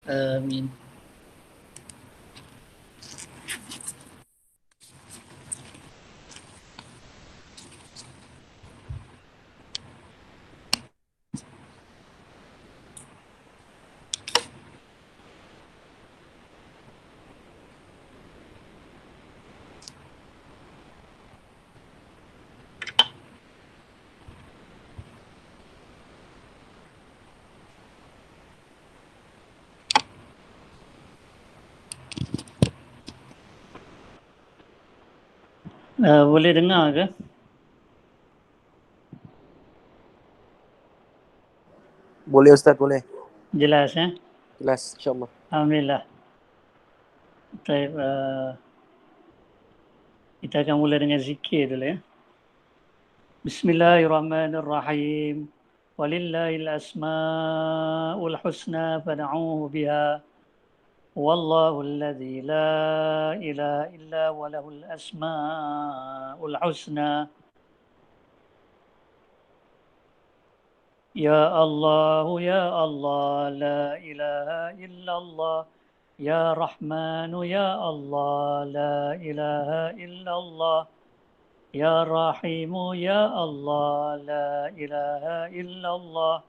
آمين. Boleh dengar ke? Boleh Ustaz, boleh. Jelas ya? Jelas, insyaAllah. Alhamdulillah. Baik, kita akan mulai dengan zikir dulu ya. Bismillahirrahmanirrahim. Walillahil asma'ul husna fad'uhu biha. Wallahu alladzi la ilaha illa wa lahul asma'ul husna. Ya Allah, ya Allah, la ilaha illallah. Ya Rahman, ya Allah, la ilaha illallah. Ya Rahim, ya Allah, la ilaha illallah.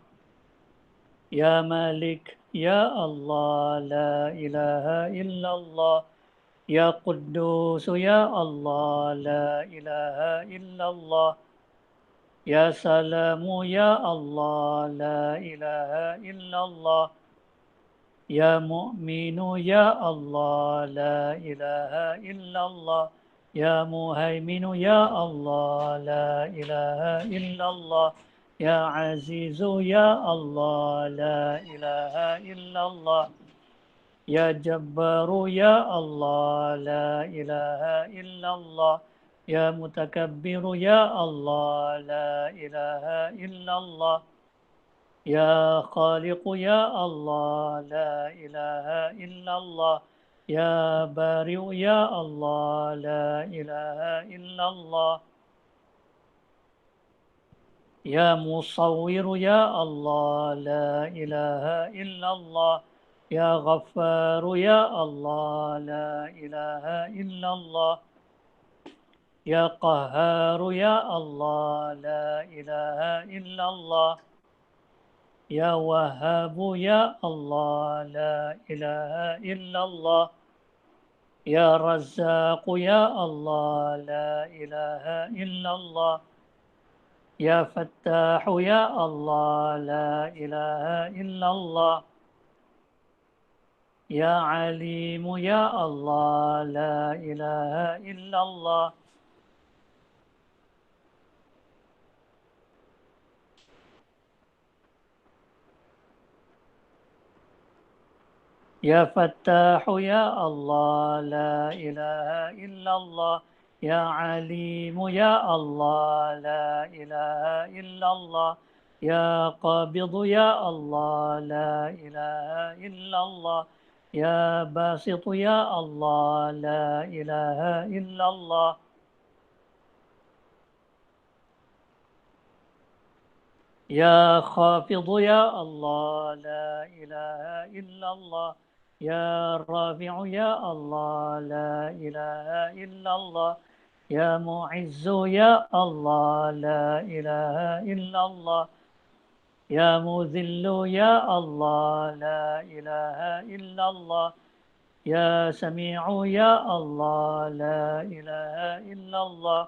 Ya Malik, ya Allah, la ilaha illallah. Ya Quddus, ya Allah, la ilaha illallah. Ya Salamu, ya Allah, la ilaha illallah. Ya Mu'minu, ya Allah, la ilaha illallah. Ya Muhaiminu, ya Allah, la ilaha illallah. Ya Azizu, ya Allah, la ilaha illallah. Ya Jabbaru, ya Allah, la ilaha illallah. Ya Mutakabbiru, ya Allah, la ilaha illallah. Ya Khaliqu, ya Allah, la ilaha illallah. Ya Bari'u, ya Allah, la ilaha illallah. Ya Musawwiru, ya Allah, la ilaha illallah. Ya Ghaffaru, ya Allah, la ilaha illallah. Ya Qahharu, ya Allah, la ilaha illallah. Ya Wahhabu, ya Allah, la ilaha illallah. Ya Razzaqu, ya Allah, la ilaha illallah. Ya Fattahu, ya Allah, la ilaha illallah. Ya Alimu, ya Allah, la ilaha illallah. Ya Fattahu, ya Allah, la ilaha illallah. Ya Alimu, ya Allah, la ilaha illallah. Ya Qabidu, ya Allah, la ilaha illallah. Ya Basitu, ya Allah, la ilaha illallah. Ya Khafidu, ya Allah, la ilaha illallah. Ya Rafi'u, ya Allah, la ilaha illallah. Ya Mu'izzu, ya Allah, la ilaha illallah. Ya Muzillu, ya Allah, la ilaha illallah. Ya Sami'u, ya Allah, la ilaha illallah.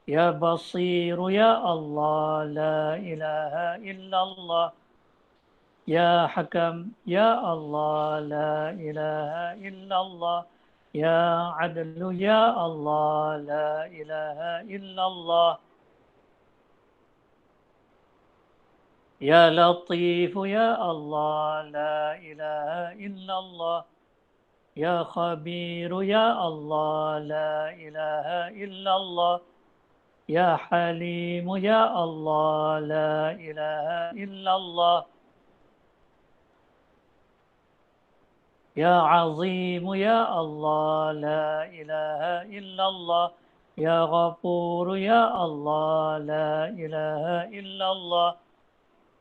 Ya Basiru, ya Allah, la ilaha illallah. Ya Hakam, ya Allah, la ilaha illallah. Ya Adlu, ya Allah, la ilaha illallah. Ya Latifu, ya Allah, la ilaha illallah. Ya Khabiru, ya Allah, la ilaha illallah. Ya Halimu, ya Allah, la ilaha illallah. Ya Azim, ya Allah, la ilaha illallah. Ya Ghafur, ya Allah, la ilaha illallah.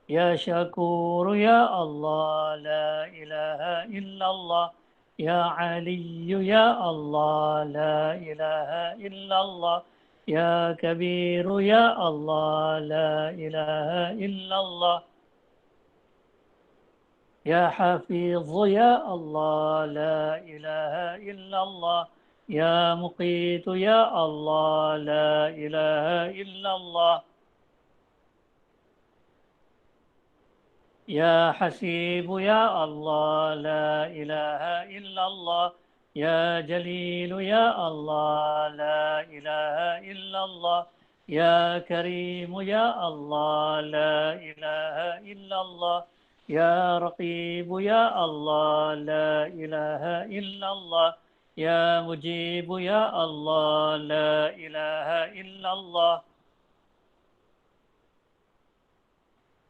يا شكور يا الله لا إله إلا الله. يا علي يا الله لا إله إلا الله. يا كبير يا الله لا إله إلا الله. يا حفيظ يا الله لا إله إلا الله. يا مقيت يا الله لا إله إلا الله. يا حسيب يا الله لا إله إلا الله. يا جليل يا الله لا إله إلا الله. يا كريم يا الله لا إله إلا الله. يا رقيب يا الله لا إله إلا الله. يا مجيب يا الله لا إله إلا الله.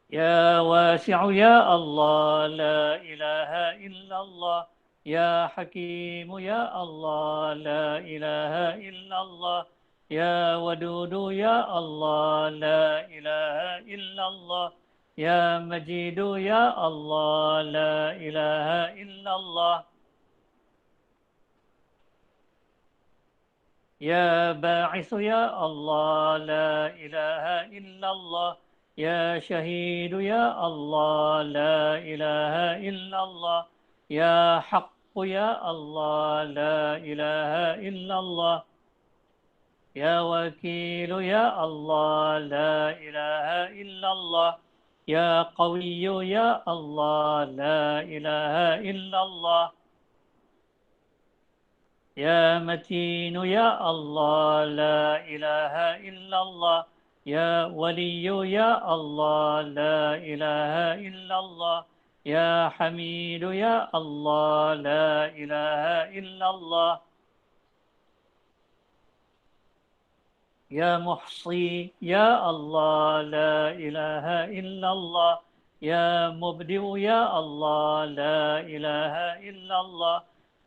يا واسع يا الله لا إله إلا الله. يا حكيم يا الله لا إله إلا الله. يا ودود يا الله لا إله إلا الله. يا مجيد يا الله لا إله إلا الله. يا باعث يا الله لا إله إلا الله. يا شهيد يا الله لا إله إلا الله. يا حق يا الله لا إله إلا الله. يا وكيل يا الله لا إله إلا الله. يا قوي يا الله لا إله إلا الله. يا متين يا الله لا إله إلا الله. يا ولي يا الله لا إله إلا الله. يا حميد يا الله لا إله إلا الله. يا محصي يا الله لا إله إلا الله. يا مبدئ يا الله لا إله إلا الله.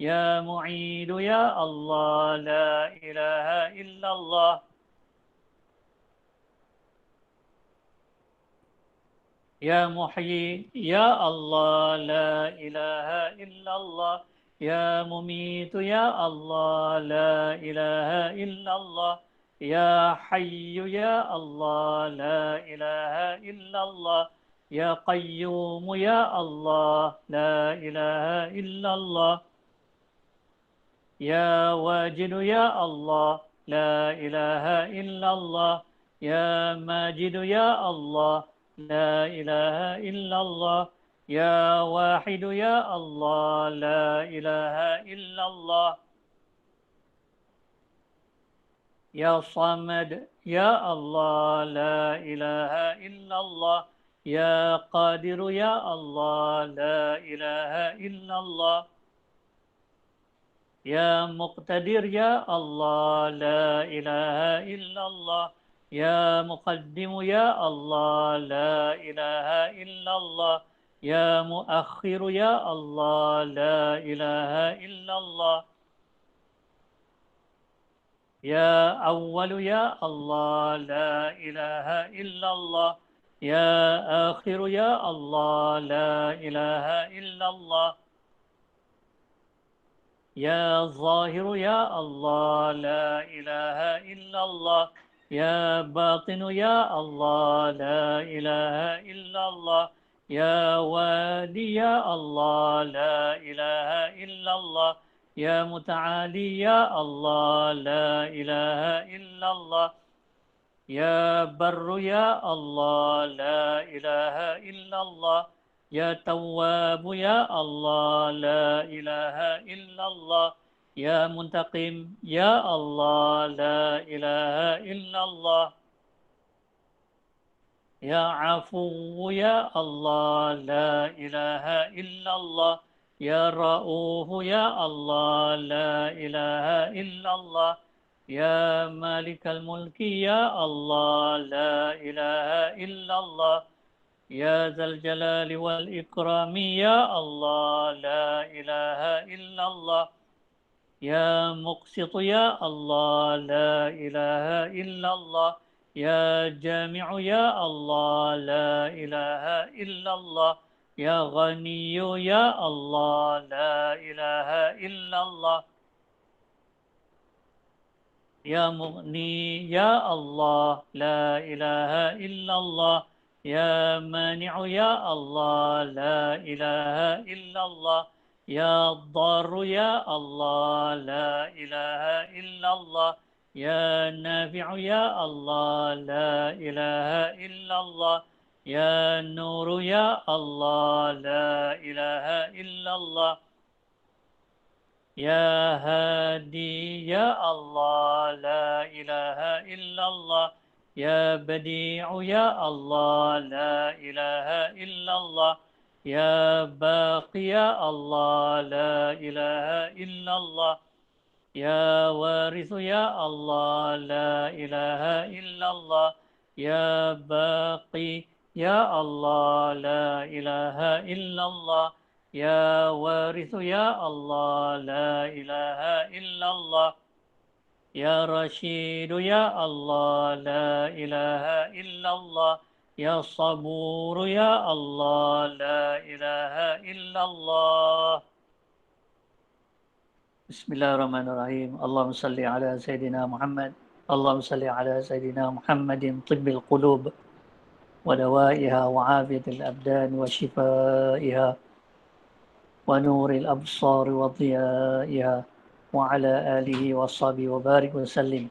يا معيد يا الله لا إله إلا الله. يا محيي يا الله لا إله إلا الله. يا مميت يا الله لا إله إلا الله. يا حي يا الله لا إله إلا الله. يا قيوم يا الله لا إله إلا الله. يا واجد يا الله لا إله إلا الله. يا ماجد يا الله لا إله إلا الله. يا واحد يا الله لا إله إلا الله. يا صمد يا الله لا إله إلا الله. يا قادر يا الله لا إله إلا الله. يا مقتدر يا الله لا إله إلا الله. يا مقدم يا الله لا إله إلا الله. يا مؤخر يا الله لا إله إلا الله. يا أول يا الله لا إله إلا الله. يا آخر يا الله لا إله إلا الله. يا ظاهر يا الله لا إله إلا الله. يا باطن يا الله لا إله إلا الله. يا والي يا الله لا إله إلا الله. يا متعالي يا الله لا إله إلا الله. يا بر يا الله لا إله إلا الله. يا تواب يا الله لا إله إلا الله. يا منتقم يا الله لا إله إلا الله. يا عفو يا الله لا إله إلا الله. يا رؤوف يا الله لا إله إلا الله. يا مالك الملك يا الله لا إله إلا الله. يا ذا الجلال والإكرام يا الله لا إله إلا الله. يا مقسط يا الله لا إله إلا الله. يا جامع يا الله لا إله إلا الله يا غني يا الله لا إله إلا الله يا مغني يا الله لا إله إلا الله يا مانع يا الله لا إله إلا الله يا ضار يا الله لا إله إلا الله يا نافع يا الله لا إله إلا الله يا نور يا الله لا إله إلا الله يا هادي يا الله لا إله إلا الله يا بديع يا الله لا إله إلا الله يا باقي يا الله لا إله إلا الله يا وارث يا الله لا إله إلا الله يا باقي يا الله لا إله إلا الله يا وارث يا الله لا إله إلا الله يا رشيد يا الله لا إله إلا الله يا صبور يا الله لا إله إلا الله بسم الله الرحمن الرحيم اللهم صل على سيدنا محمد اللهم صل على سيدنا محمد طب القلوب ودوائها وعافية الأبدان وشفائها ونور الأبصار وضيائها وعلى آله وصحبه وبارك وسلم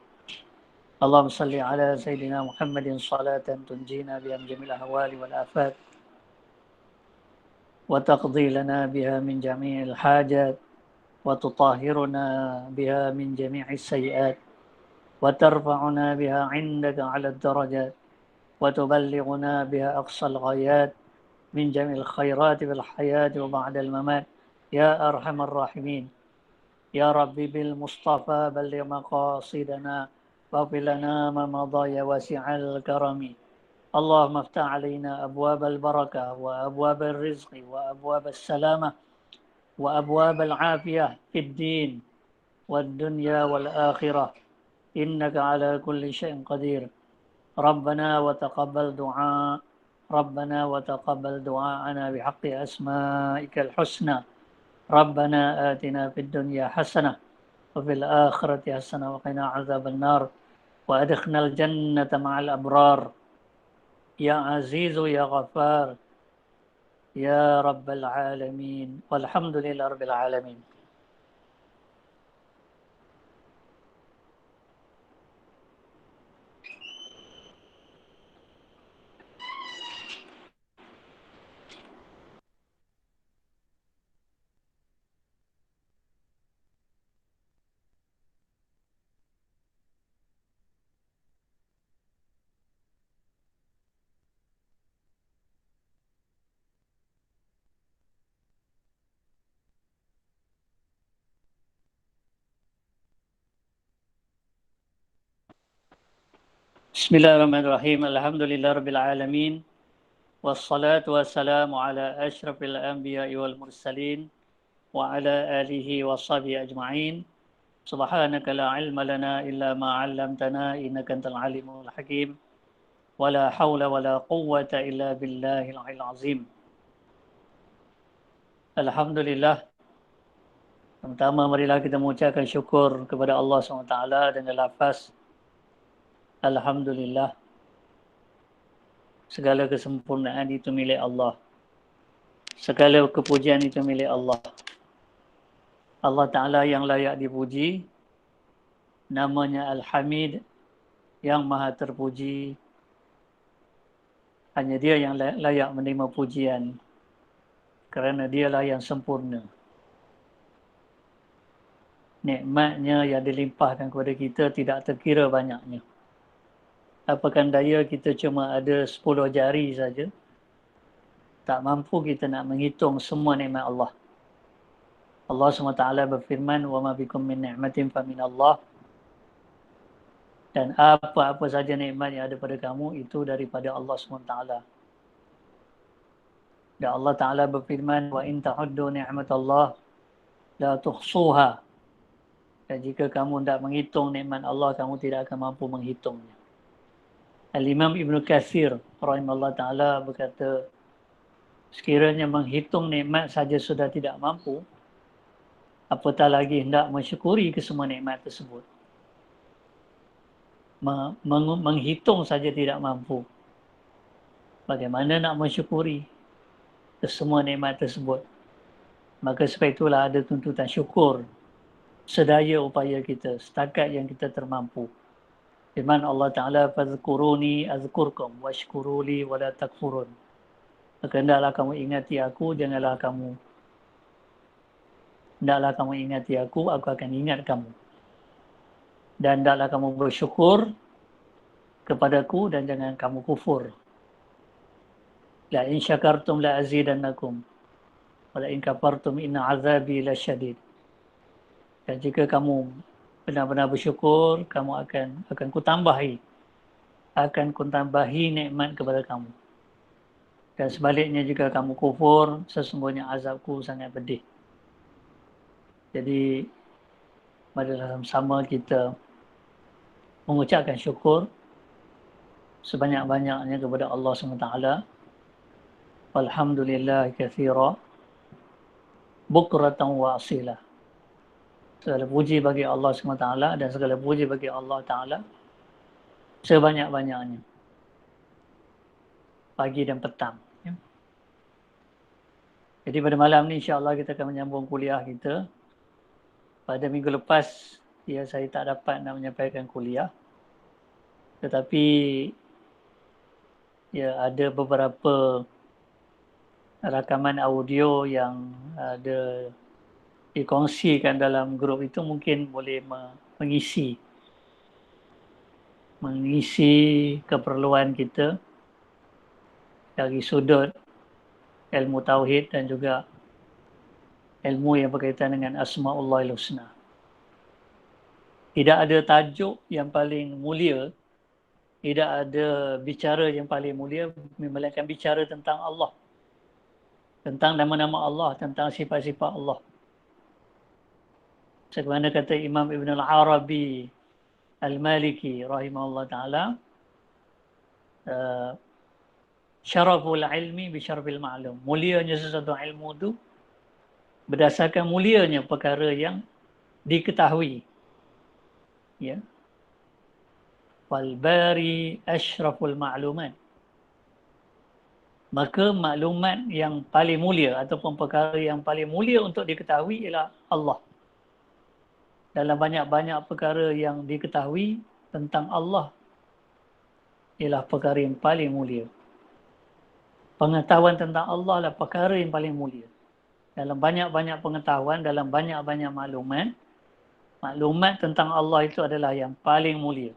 اللهم صل على سيدنا محمد صلاة تنجينا بها من جميع الأهوال والآفات وتقضي لنا بها من جميع الحاجات وتطهرنا بها من جميع السيئات وترفعنا بها عندك على الدرجات وتبلغنا بها أقصى الغايات من جميع الخيرات في الحياة وبعد الممات يا أرحم الراحمين يا ربي بالمصطفى بلغ مقاصدنا واغفر لنا ما مضى يا واسع الكرم اللهم افتح علينا أبواب البركة وأبواب الرزق وأبواب السلامة وأبواب العافية في الدين والدنيا والآخرة إنك على كل شيء قدير ربنا وتقبل دعاء ربنا وتقبل دعاءنا بحق أسمائك الحسنى ربنا آتنا في الدنيا حسنة وفي الآخرة حسنة وقنا عذاب النار وأدخلنا الجنة مع الأبرار يا عزيز يا غفار يا رب العالمين والحمد لله رب العالمين. Bismillahirrahmanirrahim. Alhamdulillahirabbil alamin. Wassalatu wassalamu ala asyrafil anbiya'i wal mursalin wa ala alihi wa sahbihi ajma'in. Subhanaka la ilma lana illa ma 'allamtana innaka antal alimul hakim. Wa la haula wa la quwwata illa billahil 'aliyyil 'azim. Alhamdulillah. Pertama marilah kita mengucapkan syukur kepada Allah SWT dengan lafaz Alhamdulillah. Segala kesempurnaan itu milik Allah. Segala kepujian itu milik Allah. Allah Ta'ala yang layak dipuji. Namanya Al-Hamid, yang maha terpuji. Hanya dia yang layak menerima pujian. Kerana dialah yang sempurna. Nikmatnya yang dilimpahkan kepada kita tidak terkira banyaknya. Apakan daya kita cuma ada 10 jari saja. Tak mampu kita nak menghitung semua nikmat Allah. Allah SWT berfirman, وَمَا بِكُم مِّن نِعْمَةٍ فَمِنَ اللَّهِ. Dan apa-apa saja nikmat yang ada pada kamu, itu daripada Allah SWT. Dan Allah Ta'ala berfirman, وَإِن تَعُدُّوا نِعْمَةَ اللَّهِ لَا تُحْصُوهَا. Dan jika kamu tidak menghitung nikmat Allah, kamu tidak akan mampu menghitungnya. Al-Imam Ibn Kathir rahimahullah ta'ala berkata, sekiranya menghitung nikmat saja sudah tidak mampu, apatah lagi hendak mensyukuri kesemua nikmat tersebut. Menghitung saja tidak mampu, bagaimana nak mensyukuri kesemua nikmat tersebut? Maka sebab itulah ada tuntutan syukur sedaya upaya kita, setakat yang kita termampu. Firman Allah Ta'ala, fadhkuruni azkurkum washkuruli wala takfurun. Maka hendaklah kamu ingati aku, hendaklah kamu ingati aku akan ingat kamu. Dan hendaklah kamu bersyukur kepadaku dan jangan kamu kufur. La in syakartum la azidannakum wa la in kafartum inna azabi lasyadid. Dan jika kamu benar-benar bersyukur, kamu akan kutambahi nikmat kepada kamu. Dan sebaliknya jika kamu kufur, sesungguhnya azabku sangat pedih. Jadi marilah sama kita mengucapkan syukur sebanyak-banyaknya kepada Allah SWT. Walhamdulillah katsira bukratan wa asila. Segala puji bagi Allah SWT dan segala puji bagi Allah Ta'ala sebanyak-banyaknya, pagi dan petang. Jadi pada malam ni insya-Allah kita akan menyambung kuliah kita. Pada minggu lepas saya tak dapat nak menyampaikan kuliah. Tetapi ada beberapa rakaman audio yang ada dikongsikan dalam grup itu, mungkin boleh mengisi keperluan kita dari sudut ilmu tauhid dan juga ilmu yang berkaitan dengan Asma'ullahil Husna. Tidak ada tajuk yang paling mulia, tidak ada bicara yang paling mulia melainkan bicara tentang Allah, tentang nama-nama Allah, tentang sifat-sifat Allah. Sebagaimana kata Imam Ibn Al-Arabi Al-Maliki rahimahullah ta'ala, syaraful ilmi bi syarafil ma'lum. Mulianya sesuatu ilmu itu berdasarkan mulianya perkara yang diketahui. Ya. Wal bari asyraful ma'lumat. Maka maklumat yang paling mulia ataupun perkara yang paling mulia untuk diketahui ialah Allah. Dalam banyak-banyak perkara yang diketahui tentang Allah ialah perkara yang paling mulia. Pengetahuan tentang Allah adalah perkara yang paling mulia. Dalam banyak-banyak pengetahuan, dalam banyak-banyak maklumat tentang Allah itu adalah yang paling mulia.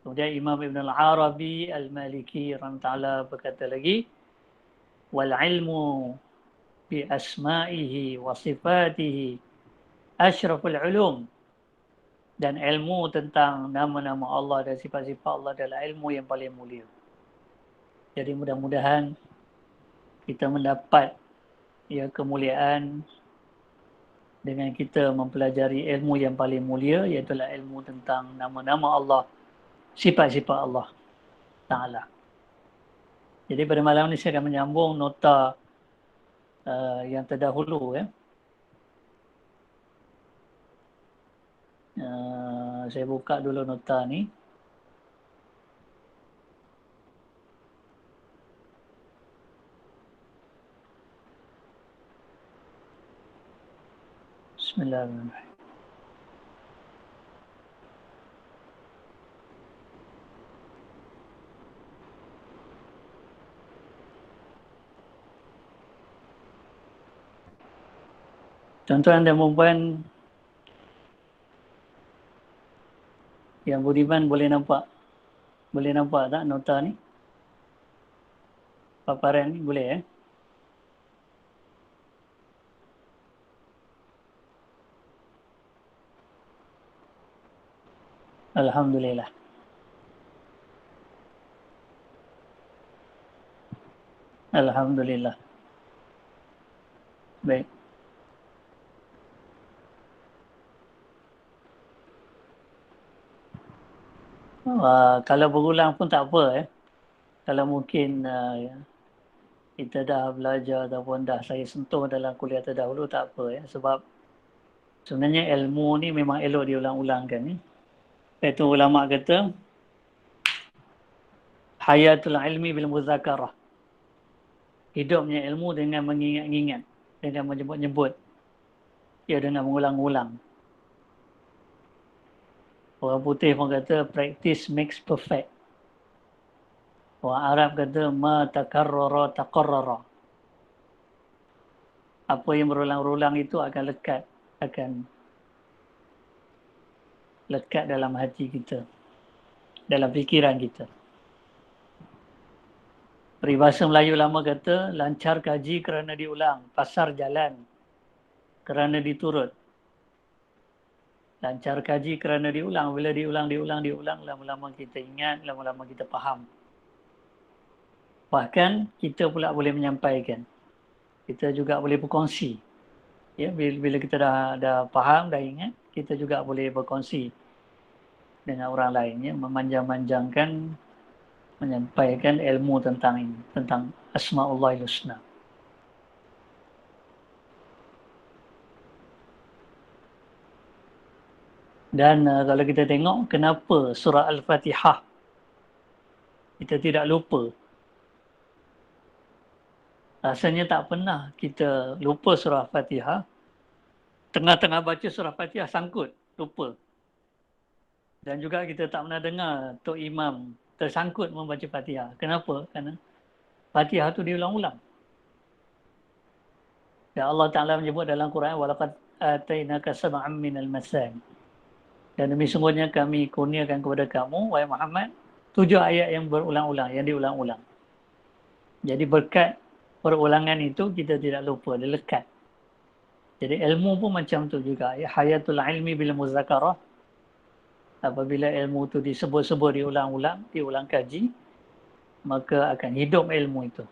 Kemudian Imam Ibn Al-Arabi Al-Maliki rahimahullah berkata lagi, wal ilmu bi asma'ihi wa sifatihi asyraful ulum. Dan ilmu tentang nama-nama Allah dan sifat-sifat Allah adalah ilmu yang paling mulia. Jadi mudah-mudahan kita mendapat kemuliaan dengan kita mempelajari ilmu yang paling mulia, iaitu ilmu tentang nama-nama Allah, sifat-sifat Allah Ta'ala. Jadi pada malam ini saya akan menyambung nota yang terdahulu. Saya buka dulu nota ni. Bismillahirrahmanirrahim. Tuan-tuan dan puan-puan yang budiman, boleh nampak tak nota ni? Paparan ni boleh Alhamdulillah. Alhamdulillah. Baik. Kalau berulang pun tak apa. Kalau mungkin kita dah belajar ataupun dah saya sentuh dalam kuliah terdahulu, tak apa. Sebab sebenarnya ilmu ni memang elok diulang-ulangkan. Itu ulama kata, hayatul ilmi bil muzakarah. Hidupnya ilmu dengan mengingat-ingat, dengan menyebut-nyebut. Ya, dengan mengulang-ulang. Orang putih pun kata, practice makes perfect. Orang Arab kata, ma takarrara taqarrara. Apa yang berulang-ulang itu akan lekat dalam hati kita, dalam fikiran kita. Peribahasa Melayu lama kata, lancar kaji kerana diulang, pasar jalan kerana diturut. Lancar kaji kerana diulang. Bila diulang, lama-lama kita ingat, lama-lama kita faham. Bahkan kita pula boleh menyampaikan. Kita juga boleh berkongsi. Ya, bila kita dah faham, dah ingat, kita juga boleh berkongsi dengan orang lain. Ya, memanjang-manjangkan, menyampaikan ilmu tentang ini, tentang Asma'ullahil Husna. Dan kalau kita tengok kenapa surah Al-Fatihah kita tidak lupa. Rasanya tak pernah kita lupa surah Al-Fatihah. Tengah-tengah baca surah Al-Fatihah sangkut, lupa. Dan juga kita tak pernah dengar Tok Imam tersangkut membaca Fatihah. Kenapa? Kerana Fatihah tu diulang-ulang. Dan Allah Ta'ala menyebut dalam Quran, وَلَقَدْ آتَيْنَاكَ سَبْعًا مِنَ الْمَثَانِ. Dan demi sungguhnya kami kurniakan kepada kamu, wahai Muhammad, 7 ayat yang berulang-ulang, yang diulang-ulang. Jadi berkat perulangan itu kita tidak lupa, dia lekat. Jadi ilmu pun macam tu juga. Ya, hayatul ilmi bil muzakarah. Apabila ilmu itu disebut-sebut, diulang kaji, maka akan hidup ilmu itu.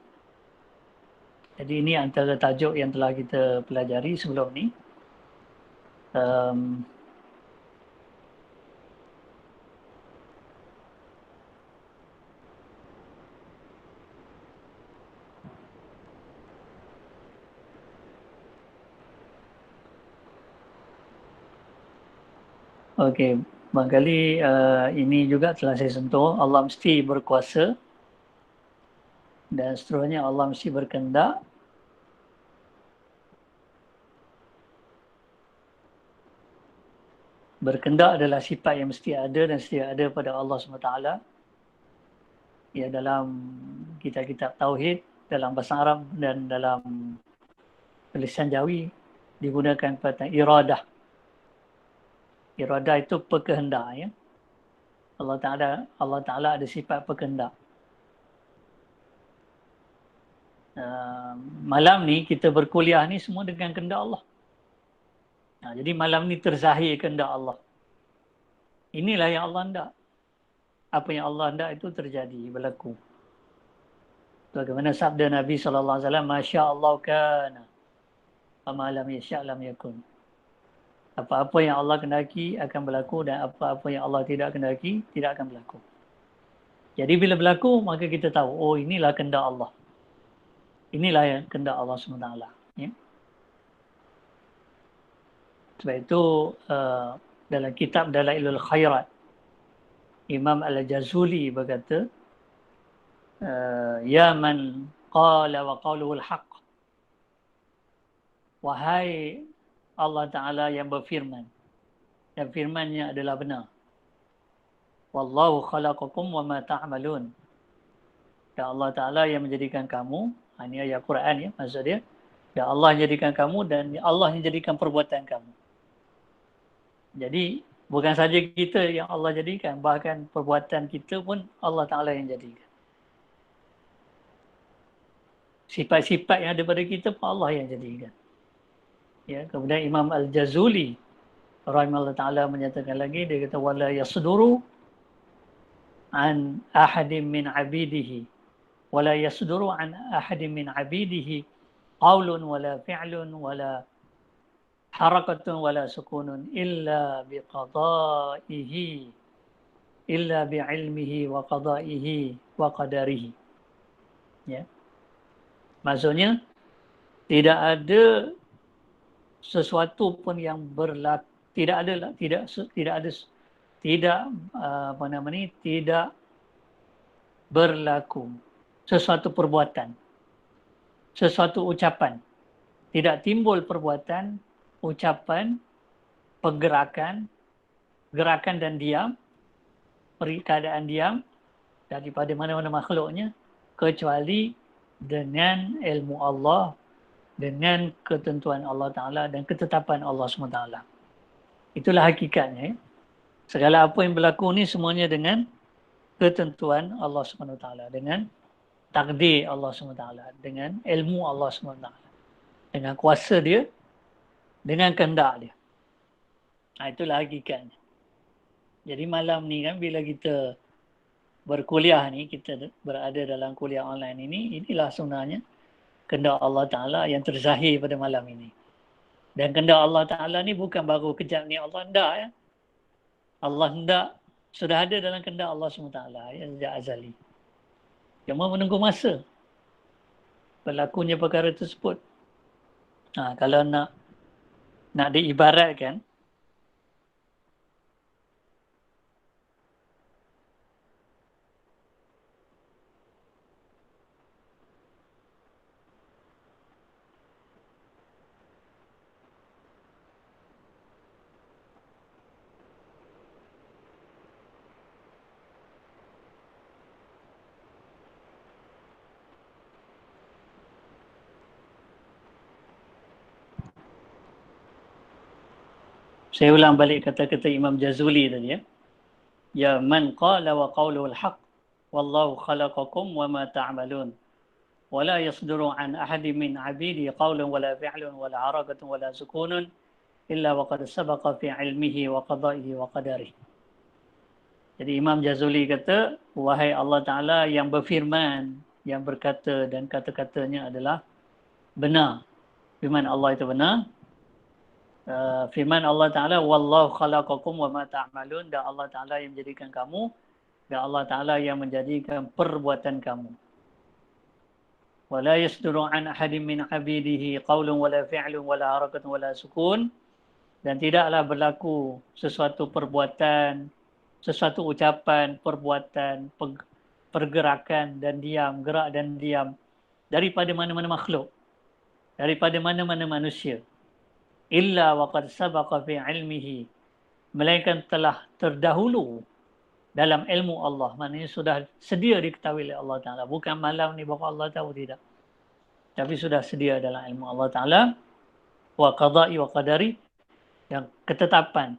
Jadi ini antara tajuk yang telah kita pelajari sebelum ni. Okey, barangkali ini juga telah saya sentuh. Allah mesti berkuasa dan seterusnya Allah mesti berkehendak. Berkehendak adalah sifat yang mesti ada dan sedia ada pada Allah SWT. Ya, dalam kitab-kitab Tauhid, dalam bahasa Arab dan dalam tulisan Jawi digunakan kata iradah. Iradah itu berkehendak. Ya. Allah Ta'ala ada sifat berkehendak. Malam ni kita berkuliah ni semua dengan kehendak Allah. Jadi malam ni terzahir kehendak Allah. Inilah yang Allah hendak. Apa yang Allah hendak itu terjadi, berlaku. Bagaimana sabda Nabi SAW, Masya Allah kana, ama lam yasha' lam yakun. Apa-apa yang Allah kendaki akan berlaku dan apa-apa yang Allah tidak kendaki tidak akan berlaku. Jadi bila berlaku, maka kita tahu, oh inilah kehendak Allah. Inilah yang kehendak Allah SWT. Ya. Sebab itu dalam kitab Dalailul Khairat, Imam Al-Jazuli berkata, Ya man qala wa qawluhul haq. Wahai Allah Ta'ala yang berfirman, dan firmannya adalah benar. Wallahu khalaqakum wa ma ta'amalun. Dan Allah Ta'ala yang menjadikan kamu, ini ayat Quran ya, maksud dia, dan Allah yang jadikan kamu dan Allah yang jadikan perbuatan kamu. Jadi bukan saja kita yang Allah jadikan, bahkan perbuatan kita pun Allah Ta'ala yang jadikan. Sifat-sifat yang ada pada kita pun Allah yang jadikan. Ya, kemudian Imam Al-Jazuli rahimahullah Ta'ala menyatakan lagi, dia kata wala yasduru an ahadim min abidihi wala yasduru an ahadim min abidihi qawlun wala fi'lun wala harakatun wala sukunun illa biqada'ihi illa bi'ilmihi wa qada'ihi wa qadarihi. Ya. Maksudnya tidak ada sesuatu pun yang berlaku, tidak ada tidak berlaku sesuatu perbuatan, sesuatu ucapan. Tidak timbul perbuatan, ucapan, pergerakan, gerakan dan diam, keadaan diam daripada mana-mana makhluknya kecuali dengan ilmu Allah, dengan ketentuan Allah Ta'ala dan ketetapan Allah SWT. Itulah hakikatnya. Segala apa yang berlaku ni semuanya dengan ketentuan Allah SWT, dengan takdir Allah SWT, dengan ilmu Allah SWT, dengan kuasa dia, dengan kehendak dia. Itulah hakikatnya. Jadi malam ni kan bila kita berkuliah ni, kita berada dalam kuliah online ini, inilah sebenarnya kehendak Allah Ta'ala yang terzahir pada malam ini. Dan kehendak Allah Ta'ala ni bukan baru kejap ni Allah hendak ya. Allah hendak sudah ada dalam kehendak Allah SWT ya, sejak azali. Cuma menunggu masa berlakunya perkara tersebut. Kalau nak diibaratkan, saya ulang balik kata-kata Imam Jazuli tadi ya. Ya man qala wa qawluhu al-haq wallahu khalaqakum wa ma ta'malun wa la yasduru an ahadin min 'abidi qawlun wa la fi'lun wa la harakatun wa la sukunun illa wa qad sabaqa fi 'ilmihi wa qada'ihi wa qadarihi. Jadi Imam Jazuli kata, wahai Allah Ta'ala yang berfirman, yang berkata dan kata-katanya adalah benar. Firman Allah itu benar. Firman Allah Ta'ala, wallahu khalaqakum wa ma ta'malun, dan Allah Ta'ala yang menjadikan kamu, dan Allah Ta'ala yang menjadikan perbuatan kamu. Wa la yasduru an ahadin min 'abidihi qawlun wa la fi'lun wa la harakatun wa la sukun, dan tidaklah berlaku sesuatu perbuatan, sesuatu ucapan, perbuatan, pergerakan dan diam, gerak dan diam daripada mana-mana makhluk, daripada mana-mana manusia. Illa waqad sabaqa fi ilmihi, melainkan telah terdahulu dalam ilmu Allah. Maknanya sudah sedia diketahui oleh Allah Ta'ala. Bukan malam ni baru Allah tahu, tidak. Tapi sudah sedia dalam ilmu Allah Ta'ala. Wa qada'i wa qadari, yang ketetapan,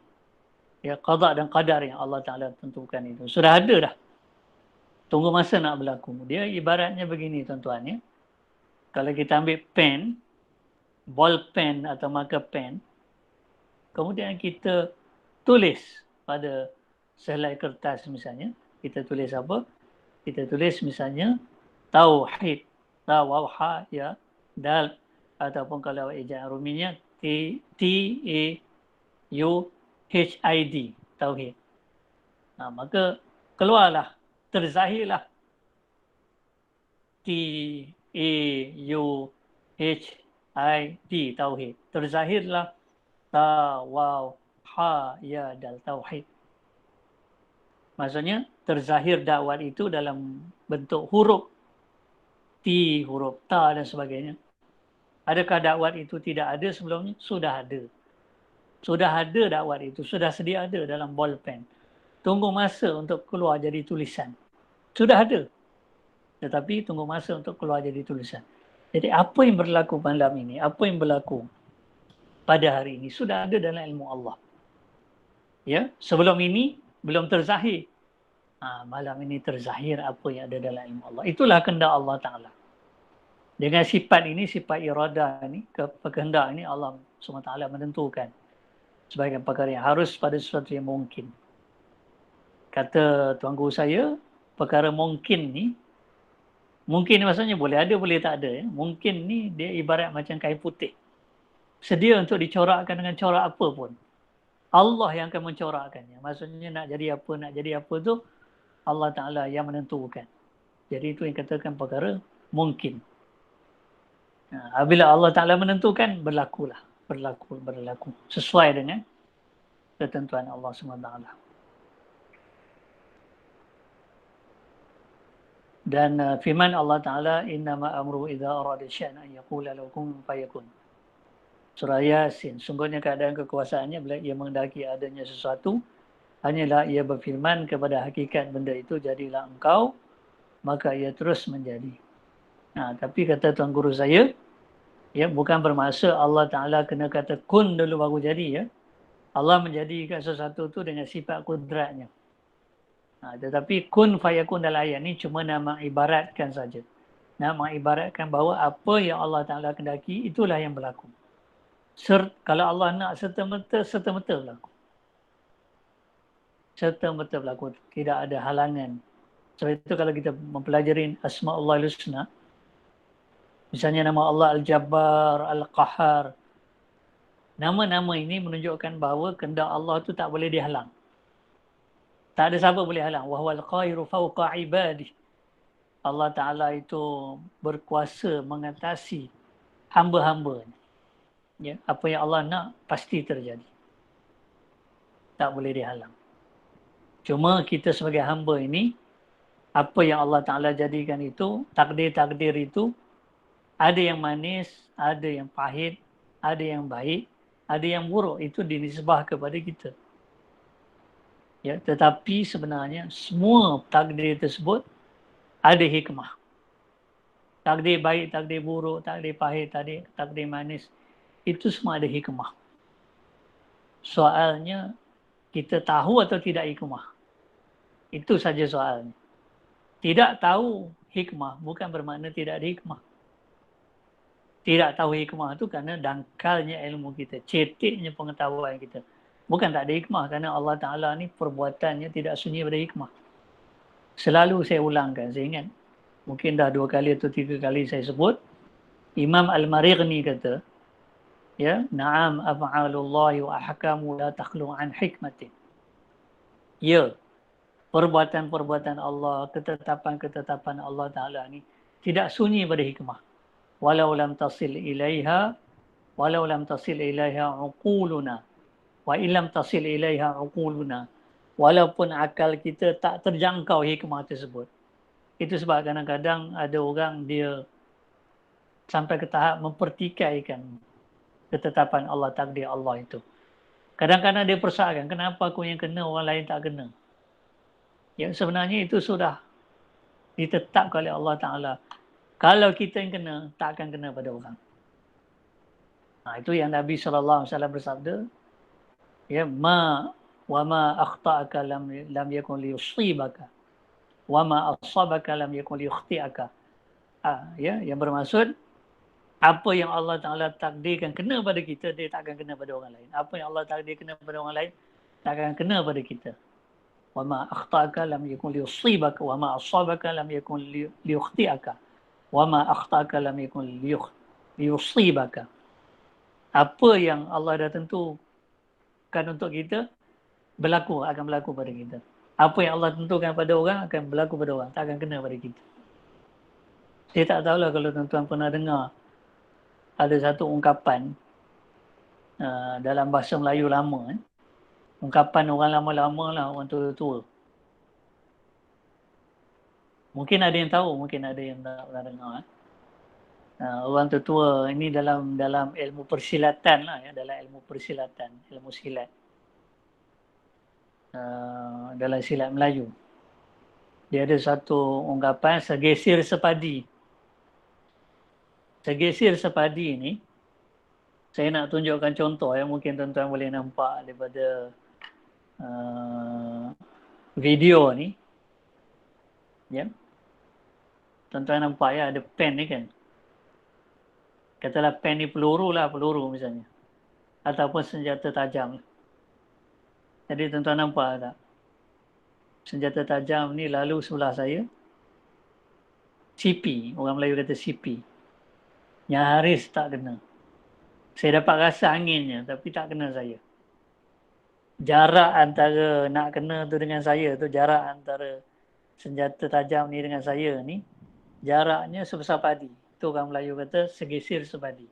ya, qada' dan qadar yang Allah Ta'ala tentukan itu. Sudah ada dah. Tunggu masa nak berlaku. Dia ibaratnya begini tuan-tuan ya. Kalau kita ambil pen, ball pen atau marker pen, kemudian kita tulis pada sehelai kertas misalnya, kita tulis apa? Kita tulis misalnya tauhid, waw ha ya dal, ataupun kalau ejaan ruminya T-A-U-H-I-D, tauhid. Maka keluarlah, terzahirlah T-A-U-H-I-D, tauhid. Terzahirlah ta, waw, ha, ya, dal, tauhid. Maksudnya terzahir dakwat itu dalam bentuk huruf T, huruf ta dan sebagainya. Adakah dakwat itu tidak ada sebelumnya? Sudah ada. Sudah ada dakwat itu, sudah sedia ada dalam bolpen. Tunggu masa untuk keluar jadi tulisan. Sudah ada. Tetapi tunggu masa untuk keluar jadi tulisan. Jadi apa yang berlaku malam ini, apa yang berlaku pada hari ini, sudah ada dalam ilmu Allah. Ya, sebelum ini belum terzahir. Malam ini terzahir apa yang ada dalam ilmu Allah. Itulah kehendak Allah Ta'ala. Dengan sifat ini, sifat iradah ini, kehendak ini, Allah SWT menentukan sebagai perkara yang harus pada sesuatu yang mungkin. Kata Tuan Guru saya, perkara mungkin ni, mungkin maksudnya boleh ada, boleh tak ada. Ya. Mungkin ni dia ibarat macam kain putih. Sedia untuk dicorakkan dengan corak apa pun. Allah yang akan mencorakkannya. Maksudnya nak jadi apa tu Allah Ta'ala yang menentukan. Jadi itu yang katakan perkara mungkin. Bila Allah Ta'ala menentukan, berlakulah. Berlaku. Sesuai dengan ketentuan Allah SWT. Dan firman Allah Ta'ala, innama amru idza arada syai'an an yaqula lahu kun fayakun. Surah Yasin, sungguhnya keadaan kekuasaannya bila ia menghendaki adanya sesuatu, hanyalah ia berfirman kepada hakikat benda itu, jadilah engkau, maka ia terus menjadi. Tapi kata tuan guru saya, ya, bukan bermaksud Allah Ta'ala kena kata kun dulu baru jadi, ya. Allah menjadikan sesuatu tu dengan sifat kudratnya. Tetapi kun fayakun dalam ayat ni cuma nak mengibaratkan saja. Nak mengibaratkan bahawa apa yang Allah Ta'ala kendaki, itulah yang berlaku. Kalau Allah nak serta-merta berlaku. Serta-merta berlaku. Tidak ada halangan. Sebab itu kalau kita mempelajari Asma'ullahil Husna, misalnya nama Allah Al-Jabbar, Al-Qahar, nama-nama ini menunjukkan bahawa kehendak Allah itu tak boleh dihalang. Tak ada siapa boleh halang. Wa huwal qahiru fawqa ibadih. Allah Ta'ala itu berkuasa mengatasi hamba-hambanya. Ya, apa yang Allah nak pasti terjadi. Tak boleh dihalang. Cuma kita sebagai hamba ini, apa yang Allah Ta'ala jadikan itu, takdir-takdir itu, ada yang manis, ada yang pahit, ada yang baik, ada yang buruk. Itu dinisbah kepada kita. Ya, tetapi sebenarnya semua takdir tersebut ada hikmah. Takdir baik, takdir buruk, takdir pahit, takdir manis, itu semua ada hikmah. Soalnya kita tahu atau tidak hikmah. Itu saja soalnya. Tidak tahu hikmah bukan bermakna tidak ada hikmah. Tidak tahu hikmah itu kerana dangkalnya ilmu kita, ceteknya pengetahuan kita. Bukan tak ada hikmah, kerana Allah Ta'ala ni perbuatannya tidak sunyi pada hikmah. Selalu saya ulangkan, saya ingat. Mungkin dah 2 kali atau 3 kali saya sebut. Imam Al-Marighni kata, ya, na'am af'alullahi wa ahkamu la takhlu an hikmatin. Ya, perbuatan-perbuatan Allah, ketetapan-ketetapan Allah Ta'ala ni tidak sunyi pada hikmah. Walau lam tasil ilaiha uquluna. Wa illam tasil ilaiha uquluna. Walaupun akal kita tak terjangkau hikmah tersebut. Itu sebab kadang-kadang ada orang dia sampai ke tahap mempertikaikan ketetapan Allah, takdir Allah itu. Kadang-kadang dia persoalkan, kenapa aku yang kena, orang lain tak kena. Ya, sebenarnya itu sudah ditetapkan oleh Allah Ta'ala. Kalau kita yang kena, tak akan kena pada orang. Itu yang Nabi SAW bersabda, ya, wa ma akhta'aka lam yakun liyusibaka wa ma asabaka lam yakun liyukhti'aka. Ya, yang bermaksud apa yang Allah Ta'ala takdirkan kena pada kita, dia tak akan kena pada orang lain. Apa yang Allah takdir kena pada orang lain, tak akan kena pada kita. Wa ma akhta'aka lam yakun liyusibaka wa ma asabaka lam yakun liyukhti'aka wa ma akhta'aka lam yakun liyusibaka. Apa yang Allah dah tentukan untuk kita, akan berlaku pada kita. Apa yang Allah tentukan pada orang akan berlaku pada orang, tak akan kena pada kita. Saya tak tahulah kalau tuan-tuan pernah dengar ada satu ungkapan dalam bahasa Melayu lama. Ungkapan orang lama-lama lah, orang tua-tua. Mungkin ada yang tahu, mungkin ada yang tak pernah dengar. Orang tua-tua ini dalam ilmu persilatan lah, ya, dalam ilmu persilatan, ilmu silat. Dalam silat Melayu. Dia ada satu ungkapan, segesir sepadi. Segesir sepadi ni, saya nak tunjukkan contoh yang mungkin tuan-tuan boleh nampak daripada video ni. Ya. Tuan-tuan nampak ya, ada pen ni kan. Katalah pen ni peluru misalnya. Ataupun senjata tajam. Jadi tuan-tuan nampak tak? Senjata tajam ni lalu sebelah saya. CP, orang Melayu kata CP. Nyaris tak kena. Saya dapat rasa anginnya tapi tak kena saya. jarak antara nak kena tu dengan saya tu, jarak antara senjata tajam ni dengan saya ni, jaraknya sebesar padi. Itu orang Melayu kata segisir sepadi.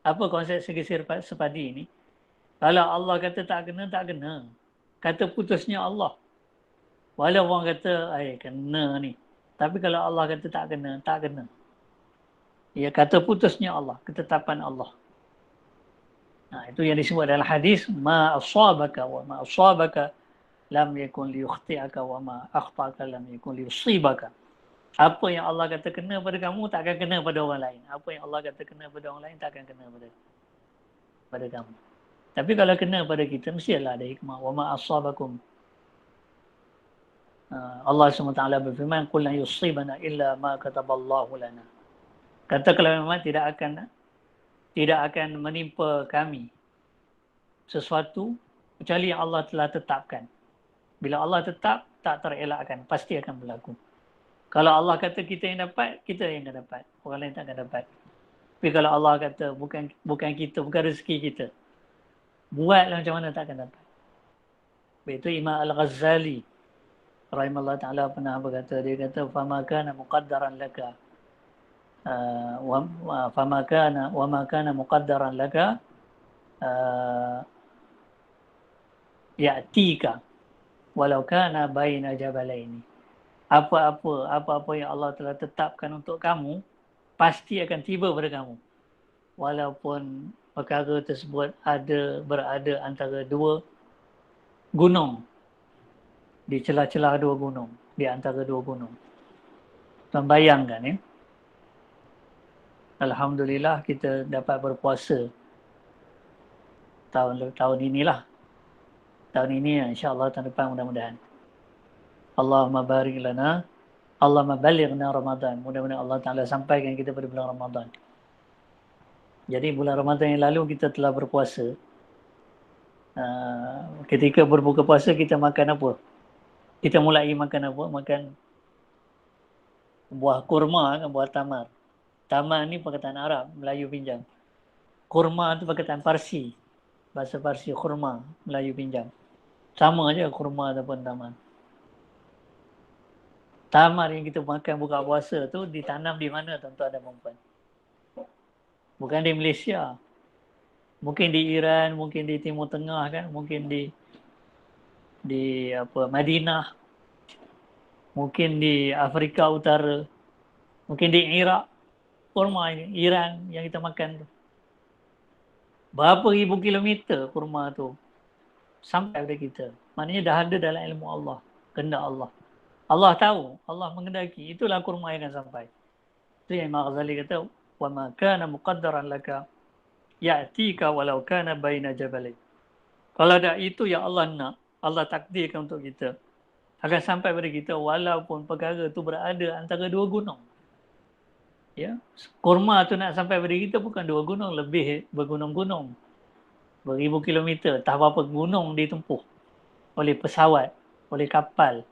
Apa konsep segisir sepadi ni? Kalau Allah kata tak kena, tak kena. Kata putusnya Allah. Walau orang kata, kena ni. Tapi kalau Allah kata tak kena, tak kena. Ya, kata putusnya Allah, ketetapan Allah. Nah, itu yang disebut dalam hadis, ma asabaka wa ma asabaka lam yakun liyukhti'aka wa ma akhta'aka lam yakun liyusibaka. Apa yang Allah kata kena pada kamu takkan kena pada orang lain. Apa yang Allah kata kena pada orang lain takkan kena pada kamu. Tapi kalau kena pada kita mestilah ada hikmah. Wa ma asabakum. Allah SWT berfirman, qul la yusibana illa ma kataballahu lana. Katakanlah memang tidak akan menimpa kami sesuatu kecuali yang Allah telah tetapkan. Bila Allah tetap, tak terelakkan, pasti akan berlaku. Kalau Allah kata kita yang dapat, kita yang akan dapat. Orang lain tak akan dapat. Tapi kalau Allah kata bukan kita, bukan rezeki kita, buatlah macam mana tak akan dapat. Itu Imam Al-Ghazali rahimahullah ta'ala pernah berkata, dia kata fama kana muqaddaran laka fama kana muqaddaran laka ya'tika walau kana baina jabalaini. Apa-apa yang Allah telah tetapkan untuk kamu pasti akan tiba pada kamu. Walaupun perkara tersebut berada antara dua gunung. Di celah-celah dua gunung. Di antara dua gunung. Tuan bayangkan ya. Alhamdulillah kita dapat berpuasa tahun inilah. Tahun ini insya-Allah tahun depan mudah-mudahan. Allahumma barik lana, Allahumma balighna Ramadan. Mudah-mudahan Allah Taala sampaikan kita pada bulan Ramadan. Jadi bulan Ramadan yang lalu kita telah berpuasa. Ketika berbuka puasa kita makan apa? Kita mulai makan apa? Makan buah kurma kan, buah tamar. Tamar ni perkataan Arab, Melayu pinjam. Kurma tu perkataan Parsi. Bahasa Parsi kurma, Melayu pinjam. Sama aja kurma ataupun tamar. Tamar yang kita makan buka puasa tu ditanam di mana tuan-tuan dan puan-puan? Bukan di Malaysia. Mungkin di Iran, mungkin di Timur Tengah kan, mungkin di Madinah. Mungkin di Afrika Utara. Mungkin di Iraq. Kurma ini, Iran yang kita makan tu. Berapa ribu kilometer kurma tu sampai pada kita. Maknanya dah ada dalam ilmu Allah. Kehendak Allah. Allah tahu, Allah mengendaki, itulah kurma yang akan sampai. Itu yang Imam Ghazali kata, wa ma kana muqaddaran laka ya'tika walau kana baina jabalain. Kalau ada itu yang Allah nak, Allah takdirkan untuk kita, akan sampai pada kita walaupun perkara itu berada antara dua gunung. Ya, kurma tu nak sampai pada kita bukan dua gunung, lebih bergunung-gunung. Beribu kilometer, tak apa-apa gunung ditempuh oleh pesawat, oleh kapal.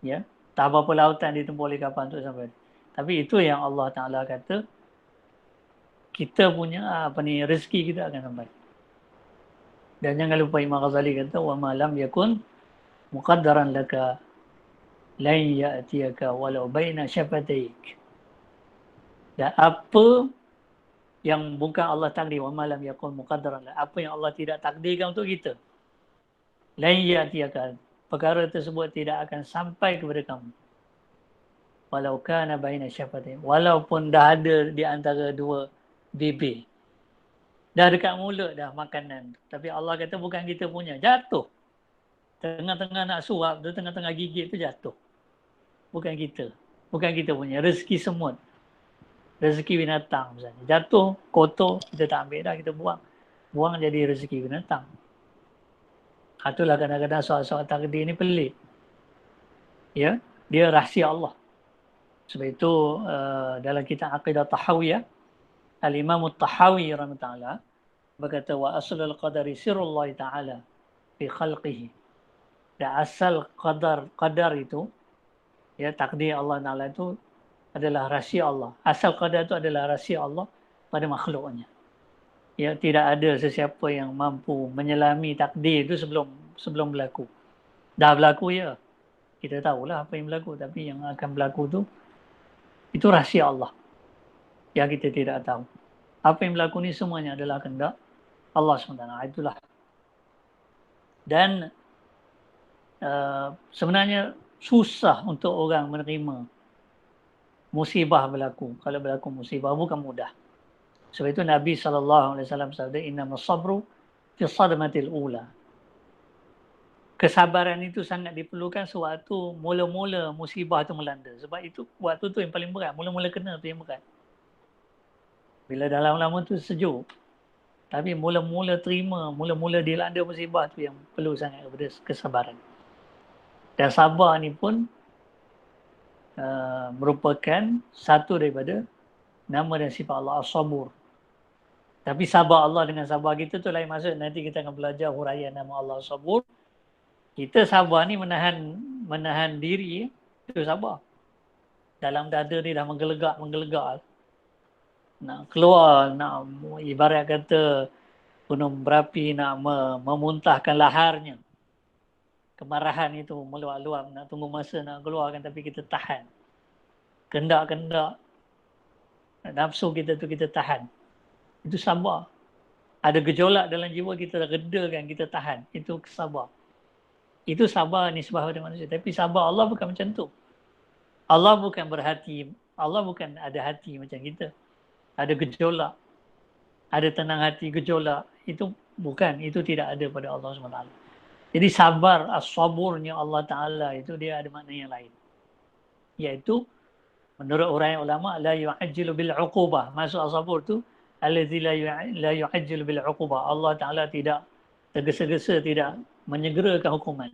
Ya, tak apa-apa lautan ditempuh oleh kapal untuk sampai. Tapi itu yang Allah Taala kata kita punya rezeki kita akan sampai. Dan jangan lupa Imam Ghazali kata wa ma lam yakun muqaddaran laka lan ya'tiyaka walau baina syafataik. Dan apa yang bukan Allah takdir wa ma lam yakun muqaddaran, apa yang Allah tidak takdirkan untuk kita, lan ya'tiyaka, perkara tersebut tidak akan sampai kepada kamu. Walau kana baina syafatain, walaupun dah ada di antara dua bibir. Dah dekat mulut dah makanan. Tapi Allah kata bukan kita punya, jatuh. Tengah-tengah nak suap tu, tengah-tengah gigit tu jatuh. Bukan kita. Bukan kita punya. Rezeki semut. Rezeki binatang misalnya. Jatuh, kotor, kita tak ambil dah, kita buang. Buang jadi rezeki binatang. Itulah kadang-kadang soal-soal takdir ni pelik. Ya, dia rahsia Allah. Sebab itu dalam kitab Aqidah Tahawiyah, Al-Imam Tahawi rahimahullah berkata wa aslul qadari sirrullah ta'ala fi khalqihi. Dan asal qadar itu, ya, takdir Allah Ta'ala itu adalah rahsia Allah. Asal qadar itu adalah rahsia Allah pada makhluknya. Ya, tidak ada sesiapa yang mampu menyelami takdir itu sebelum berlaku. Dah berlaku ya. Kita tahulah apa yang berlaku, tapi yang akan berlaku tu itu rahsia Allah yang kita tidak tahu. Apa yang berlaku ni semuanya adalah kehendak Allah SWT. Itulah. Dan sebenarnya susah untuk orang menerima musibah berlaku. Kalau berlaku musibah bukan mudah. Sebab itu Nabi SAW sabda, innamas sabru fi sadmatil ula. Kesabaran itu sangat diperlukan sewaktu mula-mula musibah itu melanda. Sebab itu waktu tu yang paling berat. Mula-mula kena tu yang berat. Bila dah lama-lama tu sejuk. Tapi mula-mula terima, mula-mula dilanda musibah tu yang perlu sangat kepada kesabaran. Dan sabar ni pun merupakan satu daripada nama dan sifat Allah, As-Sabur. Tapi sabar Allah dengan sabar kita tu lain maksud. Nanti kita akan belajar huraian nama Allah As-Sabur. Kita sabar ni menahan diri, itu sabar. Dalam dada ni dah menggelegak. Nak keluar, nak ibarat kata gunung berapi nak memuntahkan laharnya. Kemarahan itu meluap-luap, nak tunggu masa nak keluarkan tapi kita tahan. Kendak-kendak nafsu kita tu kita tahan. Itu sabar. Ada gejolak dalam jiwa kita, redakan, kita tahan. Itu sabar. Itu sabar nisbah pada manusia. Tapi sabar Allah bukan macam tu. Allah bukan berhati. Allah bukan ada hati macam kita. Ada gejolak. Ada tenang hati, gejolak. Itu bukan. Itu tidak ada pada Allah SWT. Jadi sabar, as-saburnya Allah Ta'ala itu dia ada makna yang lain. Iaitu, menurut orang ulama, la yu'ajjilu bil-uqubah. Maksud as-sabur tu, allazi la yu'ajjilu bil-uqubah. Allah Ta'ala tidak tergesa-gesa, tidak menyegerakan hukuman.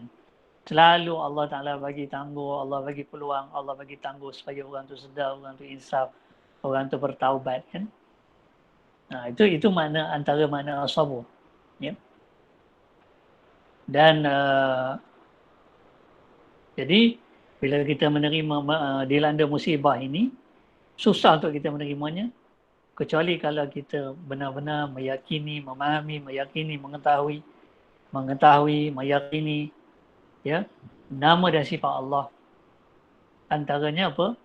Selalu Allah Ta'ala bagi tangguh, Allah bagi peluang, Allah bagi tangguh supaya orang tu sedar, orang tu insaf, orang tu bertaubat kan. Nah, itu makna antara makna as-sabur. Ya. Dan jadi bila kita menerima dilanda musibah ini, susah untuk kita menerimanya kecuali kalau kita benar-benar meyakini, memahami, meyakini, mengetahui, meyakini ya nama dan sifat Allah. Antaranya apa?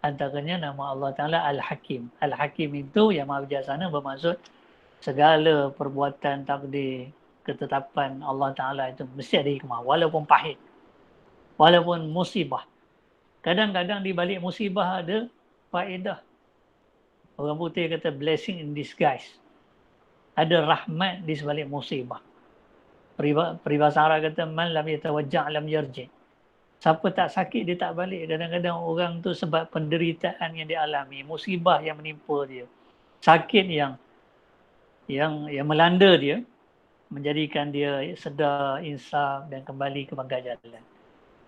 Antaranya nama Allah Ta'ala Al-Hakim. Al-Hakim itu yang Maha Bijaksana bermaksud segala perbuatan takdir, ketetapan Allah Ta'ala itu mesti ada hikmah. Walaupun pahit. Walaupun musibah. Kadang-kadang di balik musibah ada faedah. Orang putih kata blessing in disguise. Ada rahmat di sebalik musibah. Peribahasa Arab kata man lam yatawajja' lam yarji'. Siapa tak sakit dia tak balik. Kadang-kadang orang tu sebab penderitaan yang dia alami, musibah yang menimpa dia, sakit yang melanda dia, menjadikan dia sedar, insaf dan kembali ke bangkai jalan.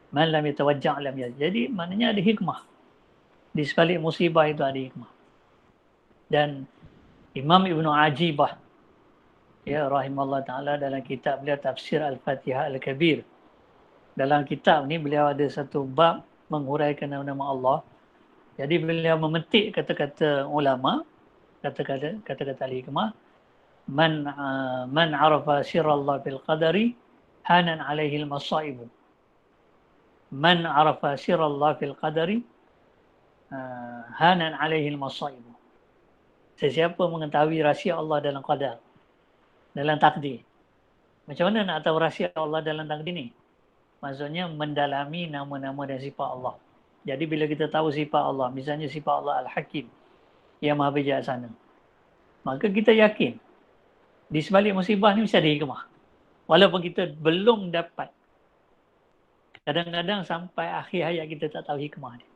Man lam yatawajja' lam yarji'. Jadi maknanya ada hikmah. Di sebalik musibah itu ada hikmah. Dan Imam Ibn Ajibah ya rahimahullah ta'ala dalam kitab beliau Tafsir Al-Fatihah Al-Kabir. Dalam kitab ni beliau ada satu bab menghuraikan nama-nama Allah. Jadi beliau memetik kata-kata ulama, kata-kata al-hikmah, man arafa sirrallah fil qadari hanan alaihi al-masaibu. Man arafa sirrallah fil qadari hanan alaihi al-masaibu. Sesiapa mengetahui rahsia Allah dalam qadar, dalam takdir. Macam mana nak tahu rahsia Allah dalam takdir ni? Maksudnya mendalami nama-nama dan sifat Allah. Jadi bila kita tahu sifat Allah, misalnya sifat Allah Al-Hakim, yang Maha Bijaksana, maka kita yakin di sebalik musibah ni mesti ada hikmah. Walaupun kita belum dapat. Kadang-kadang sampai akhir hayat kita tak tahu hikmah ni.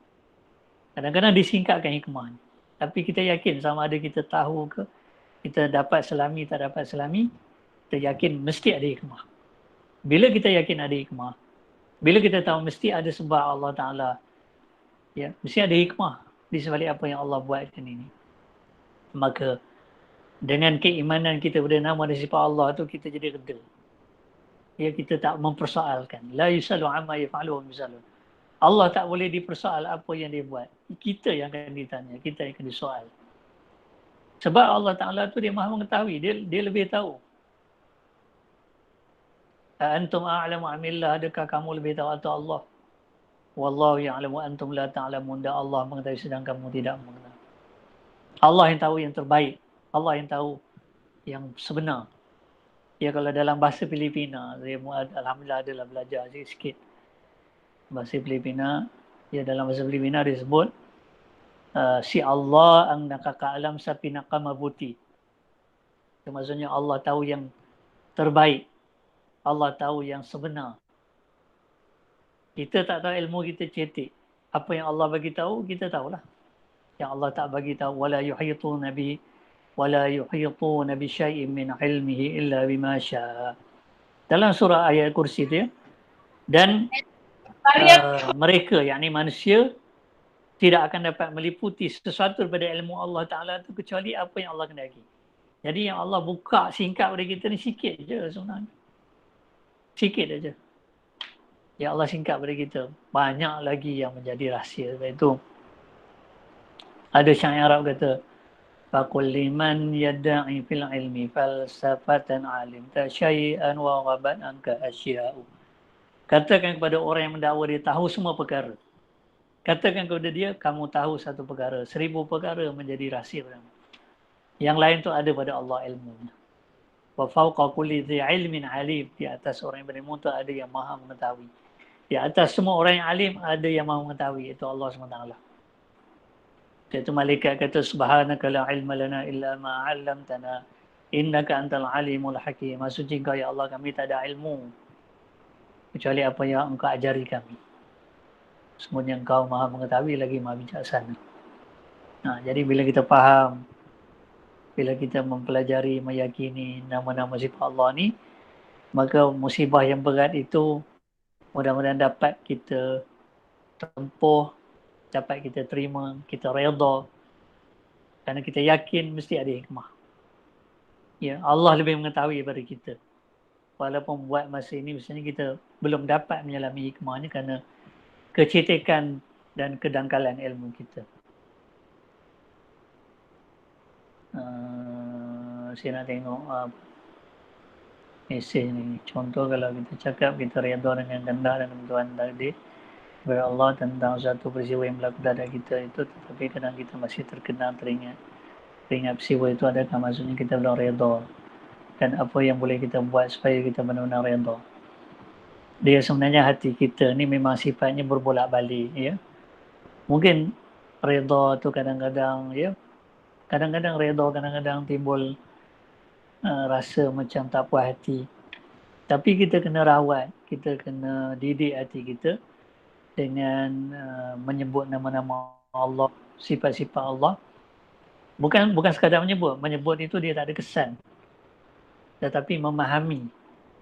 Kadang-kadang disingkatkan hikmah ni. Tapi kita yakin sama ada kita tahu ke, kita dapat selami, tak dapat selami, kita yakin mesti ada hikmah. Bila kita yakin ada hikmah, bila kita tahu mesti ada sebab Allah Ta'ala, ya, mesti ada hikmah di sebalik apa yang Allah buatkan ini. Maka dengan keimanan kita pada nama dan sifat Allah tu kita jadi reda. Ya, kita tak mempersoalkan. La yusalu amma yaf'alu wa yusalu. Allah tak boleh dipersoal apa yang dia buat. Kita yang akan ditanya, kita yang akan disoal. Sebab Allah Ta'ala tu dia maha mengetahui, dia lebih tahu. Antum a'lamu amillah, adakah kamu lebih tahu atau Allah? Wallahu ya'lamu antum la ta'lamun, dan Allah mengetahui sedang kamu tidak mengetahui. Allah yang tahu yang terbaik. Allah yang tahu yang sebenar. Ya, kalau dalam bahasa Filipina, saya alhamdulillah adalah belajar sikit bahasa Filipina. Ya, dalam bahasa Filipina disebut si Allah ang nakakaalam sa pinakamabuti. Itu maksudnya Allah tahu yang terbaik. Allah tahu yang sebenar. Kita tak tahu, ilmu kita cetek. Apa yang Allah bagi tahu, kita tahulah. Yang Allah tak bagi tahu, wala yuhituna bihi wala yuhituna bi syai'in min ilmihi illa bima syaa. Dalam surah ayat kursi itu ya. Dan mereka, yakni manusia, tidak akan dapat meliputi sesuatu daripada ilmu Allah Ta'ala itu kecuali apa yang Allah kehendaki. Jadi yang Allah buka singkat pada kita ni sikit je sebenarnya. Sikit aja. Ya Allah singkat pada kita. Banyak lagi yang menjadi rahsia. Sebab itu ada syair Arab kata, faqul liman yadda'i fil ilmi falsafatan alimta syai'an wa ghabat anka asya'u. Katakan kepada orang yang mendakwa dia tahu semua perkara. Katakan kepada dia, kamu tahu satu perkara. 1000 perkara menjadi rahsia padamu. Yang lain tu ada pada Allah ilmunya. Wa fawqa kulli dhi ilmin alim. Di atas orang yang berilmu tu ada yang maha mengetahui. Di atas semua orang yang alim ada yang maha mengetahui. Itu Allah SWT. Iaitu malaikat kata, subhanaka la ilma lana illa ma 'allamtana innaka antal alimul hakim. Maksudnya engkau ya Allah, kami tak ada ilmu kecuali apa yang engkau ajari kami. Semuanya engkau maha mengetahui lagi maha bijaksana. Nah, jadi bila kita faham, bila kita mempelajari, meyakini nama-nama sifat Allah ni, maka musibah yang berat itu mudah-mudahan dapat kita tempuh, dapat kita terima, kita redha. Kerana kita yakin mesti ada hikmah. Ya, Allah lebih mengetahui daripada kita. Walaupun buat masa ini misalnya kita belum dapat menyelami hikmahnya kerana kecetekan dan kedangkalan ilmu kita. Saya nak tengok mesej ni. Contoh kalau kita cakap kita redha dengan kehendak dan ketentuan takdir kepada Allah tentang satu peristiwa yang berlaku pada kita itu, tetapi kadang kita masih terkenang teringat peristiwa itu, adakah maksudnya kita belum redha? Dan apa yang boleh kita buat supaya kita benar-benar redha? Dia sebenarnya hati kita ni memang sifatnya berbolak-balik, ya. Mungkin redha tu kadang-kadang, ya, kadang-kadang redha, kadang-kadang timbul rasa macam tak puas hati. Tapi kita kena rawat, kita kena didik hati kita dengan menyebut nama-nama Allah, sifat-sifat Allah. Bukan sekadar menyebut itu dia tak ada kesan. Tetapi memahami,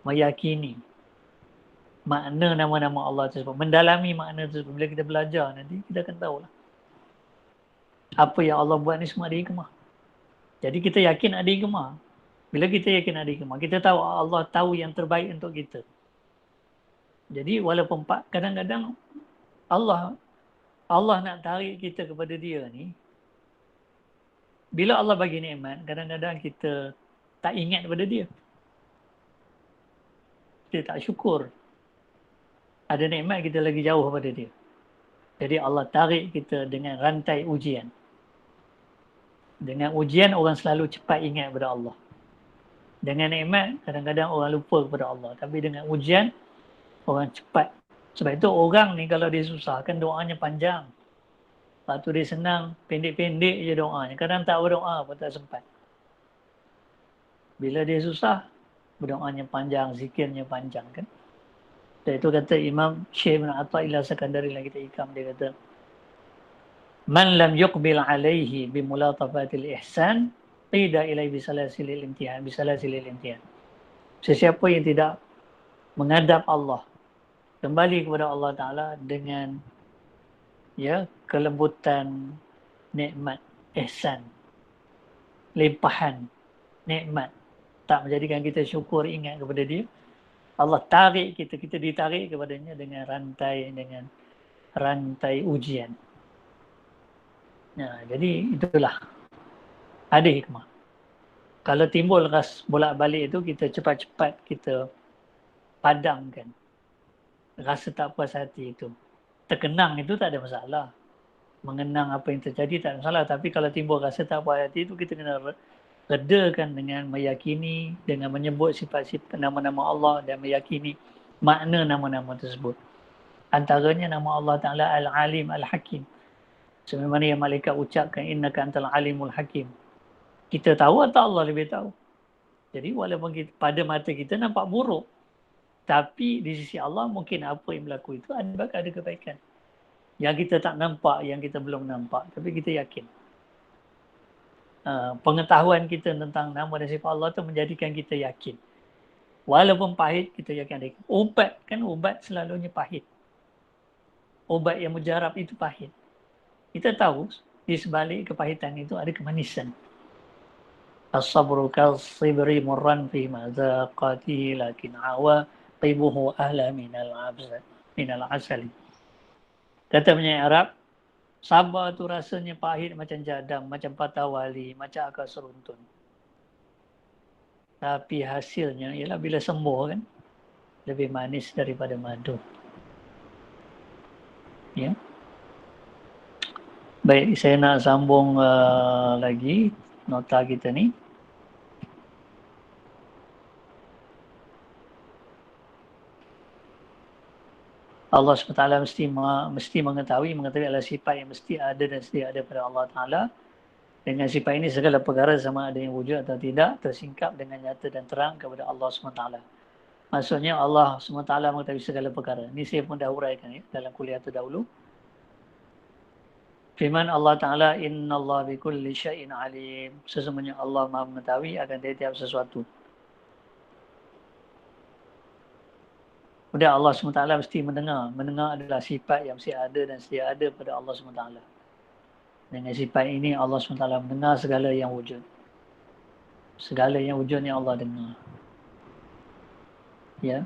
meyakini makna nama-nama Allah tersebut, mendalami makna tersebut. Bila kita belajar nanti kita akan tahulah apa yang Allah buat ni semua ada hikmah. Jadi kita yakin ada hikmah. Bila kita yakin ada hikmah, kita tahu Allah tahu yang terbaik untuk kita. Jadi walaupun kadang-kadang Allah nak tarik kita kepada dia ni, bila Allah bagi nikmat, kadang-kadang kita tak ingat kepada dia. Kita tak syukur. Ada nikmat kita lagi jauh pada dia. Jadi Allah tarik kita dengan rantai ujian. Dengan ujian orang selalu cepat ingat kepada Allah. Dengan nikmat kadang-kadang orang lupa kepada Allah. Tapi dengan ujian orang cepat. Sebab itu orang ni kalau dia susah kan doanya panjang. Lepas tu dia senang, pendek-pendek je doanya. Kadang tak berdoa pun tak sempat. Bila dia susah, berdoanya panjang, zikirnya panjang kan. Dan itu kata Imam Syekh bin Athaillah Sakandari yang kita ikam, dia kata, man lam yuqbil alaihi bimulatafatil ihsan qida ilai bisalasilil imtihan. Sesiapa yang tidak menghadap Allah, kembali kepada Allah Ta'ala dengan kelembutan nikmat, ihsan, limpahan nikmat, tak menjadikan kita syukur, ingat kepada dia, Allah tarik kita ditarik kepadanya dengan rantai ujian. Nah, jadi itulah Ada hikmah. Kalau timbul ras bolak-balik itu, kita cepat-cepat kita padamkan rasa tak puas hati itu. Terkenang itu tak ada masalah. Mengenang apa yang terjadi tak ada masalah. Tapi kalau timbul rasa tak puas hati itu, kita kena redakan dengan meyakini, dengan menyebut sifat-sifat nama-nama Allah dan meyakini makna nama-nama tersebut. Antaranya nama Allah Ta'ala Al-Alim Al-Hakim. Sebagaimana yang malaikat ucapkan, innaka antal alimul hakim. Kita tahu atau Allah lebih tahu. Jadi walaupun kita, pada mata kita nampak buruk, tapi di sisi Allah mungkin apa yang berlaku itu ada kebaikan. Yang kita tak nampak, yang kita belum nampak, tapi kita yakin. Pengetahuan kita tentang nama dan sifat Allah itu menjadikan kita yakin. Walaupun pahit, kita yakin. Ubat selalunya pahit. Ubat yang mujarab itu pahit. Kita tahu di sebalik kepahitan itu ada kemanisan. As-sabru kal-sibri murran fi mazaqatihi lakin awa qibuhu ahla minal asali. Kata penyanyi Arab, sabar tu rasanya pahit macam jadam, macam patah wali, macam akar seruntun. Tapi hasilnya ialah bila sembuh kan, lebih manis daripada madu. Ya. Baik, saya nak sambung lagi nota kita ni. Allah SWT mesti mengetahui adalah sifat yang mesti ada dan sedia ada pada Allah Ta'ala. Dengan sifat ini segala perkara sama ada yang wujud atau tidak tersingkap dengan nyata dan terang kepada Allah SWT. Maksudnya Allah SWT mengetahui segala perkara. Ini saya pun dah uraikan ya, dalam kuliah terdahulu. Firman Allah Ta'ala, Inna Allah bi kulli syai'in alim. Sesungguhnya Allah Maha mengetahui akan tiap-tiap sesuatu. Kemudian Allah SWT mesti mendengar. Mendengar adalah sifat yang mesti ada dan sedia ada pada Allah SWT. Dengan sifat ini Allah SWT mendengar segala yang wujud. Segala yang wujudnya Allah dengar. Ya.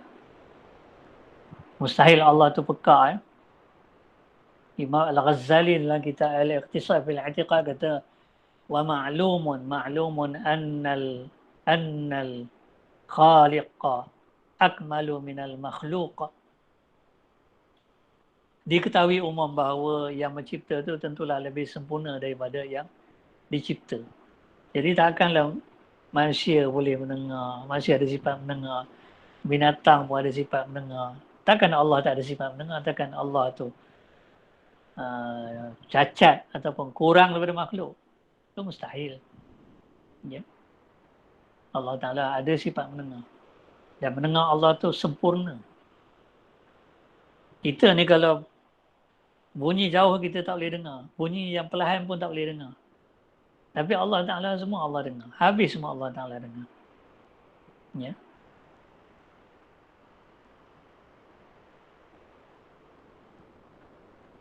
Mustahil Allah tu peka. Imam Al-Ghazali dalam kitab Al-Iqtisad fil I'tiqad kata, wa ma'lumun annal khaliqa akmalu minal makhluq. Diketahui umum bahawa yang mencipta itu tentulah lebih sempurna daripada yang dicipta. Jadi takkanlah manusia boleh mendengar, manusia ada sifat mendengar, binatang pun ada sifat mendengar. Takkan Allah tak ada sifat mendengar, takkan Allah tu cacat ataupun kurang daripada makhluk. Itu mustahil. Ya. Allah Ta'ala ada sifat mendengar. Dan mendengar Allah tu sempurna. Kita ni kalau bunyi jauh kita tak boleh dengar. Bunyi yang perlahan pun tak boleh dengar. Tapi Allah Ta'ala semua Allah dengar. Habis semua Allah Ta'ala dengar. Ya.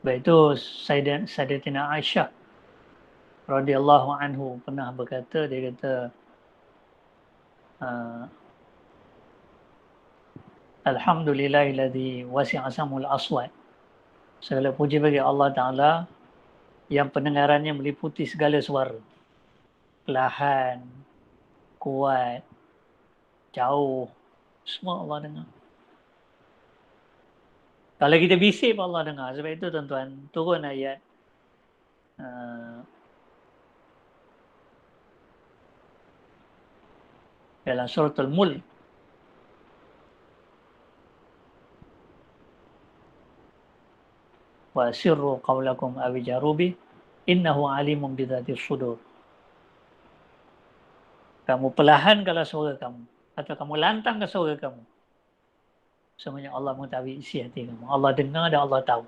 Baik itu Sayyidatina Aisyah radhiyallahu anhu pernah berkata, dia kata Alhamdulillahilladzi wasi'a samul aswat. Segala puji bagi Allah Ta'ala yang pendengarannya meliputi segala suara. Perlahan, kuat, jauh, semua Allah dengar. Kalau kita bisik pun Allah dengar. Sebab itu tuan-tuan, turun ayat dalam suratul Mulk. Wa sirru qawlakum awijarubi innahu alimun bidhatis sudur. Kamu perlahan kalau suara kamu, atau kamu lantang ke suara kamu, semuanya Allah mengetahui isi hati kamu. Allah dengar dan Allah tahu.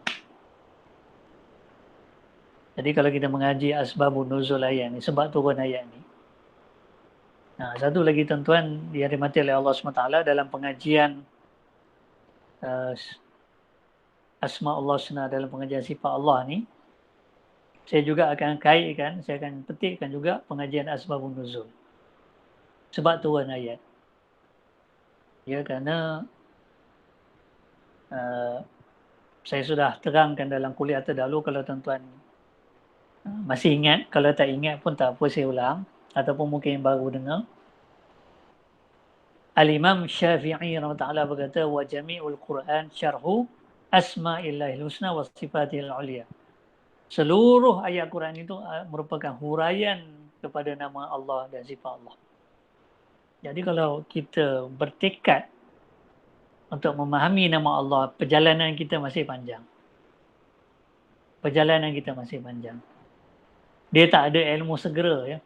Jadi kalau kita mengaji asbabun nuzul ayat ni, sebab turun ayat ni. Nah, satu lagi tuan-tuan yang dirahmati oleh Allah SWT dalam pengajian Asma Allah SWT dalam pengajian sifat Allah ni, saya juga akan kaitkan, saya akan petikkan juga pengajian asbabun nuzul. Sebab turun ayat. Ya, kerana saya sudah terangkan dalam kuliah terdahulu, kalau tuan-tuan masih ingat, kalau tak ingat pun tak apa, saya ulang. ataupun mungkin yang baru dengar. Al-Imam Syafi'i rahimahullah berkata, wa jami'ul Quran syarhu asma'illahil husna wa sifatihil ulia. Seluruh ayat Quran itu merupakan huraian kepada nama Allah dan sifat Allah. Jadi kalau kita bertekad untuk memahami nama Allah, perjalanan kita masih panjang. Perjalanan kita masih panjang. Dia tak ada ilmu segera, ya.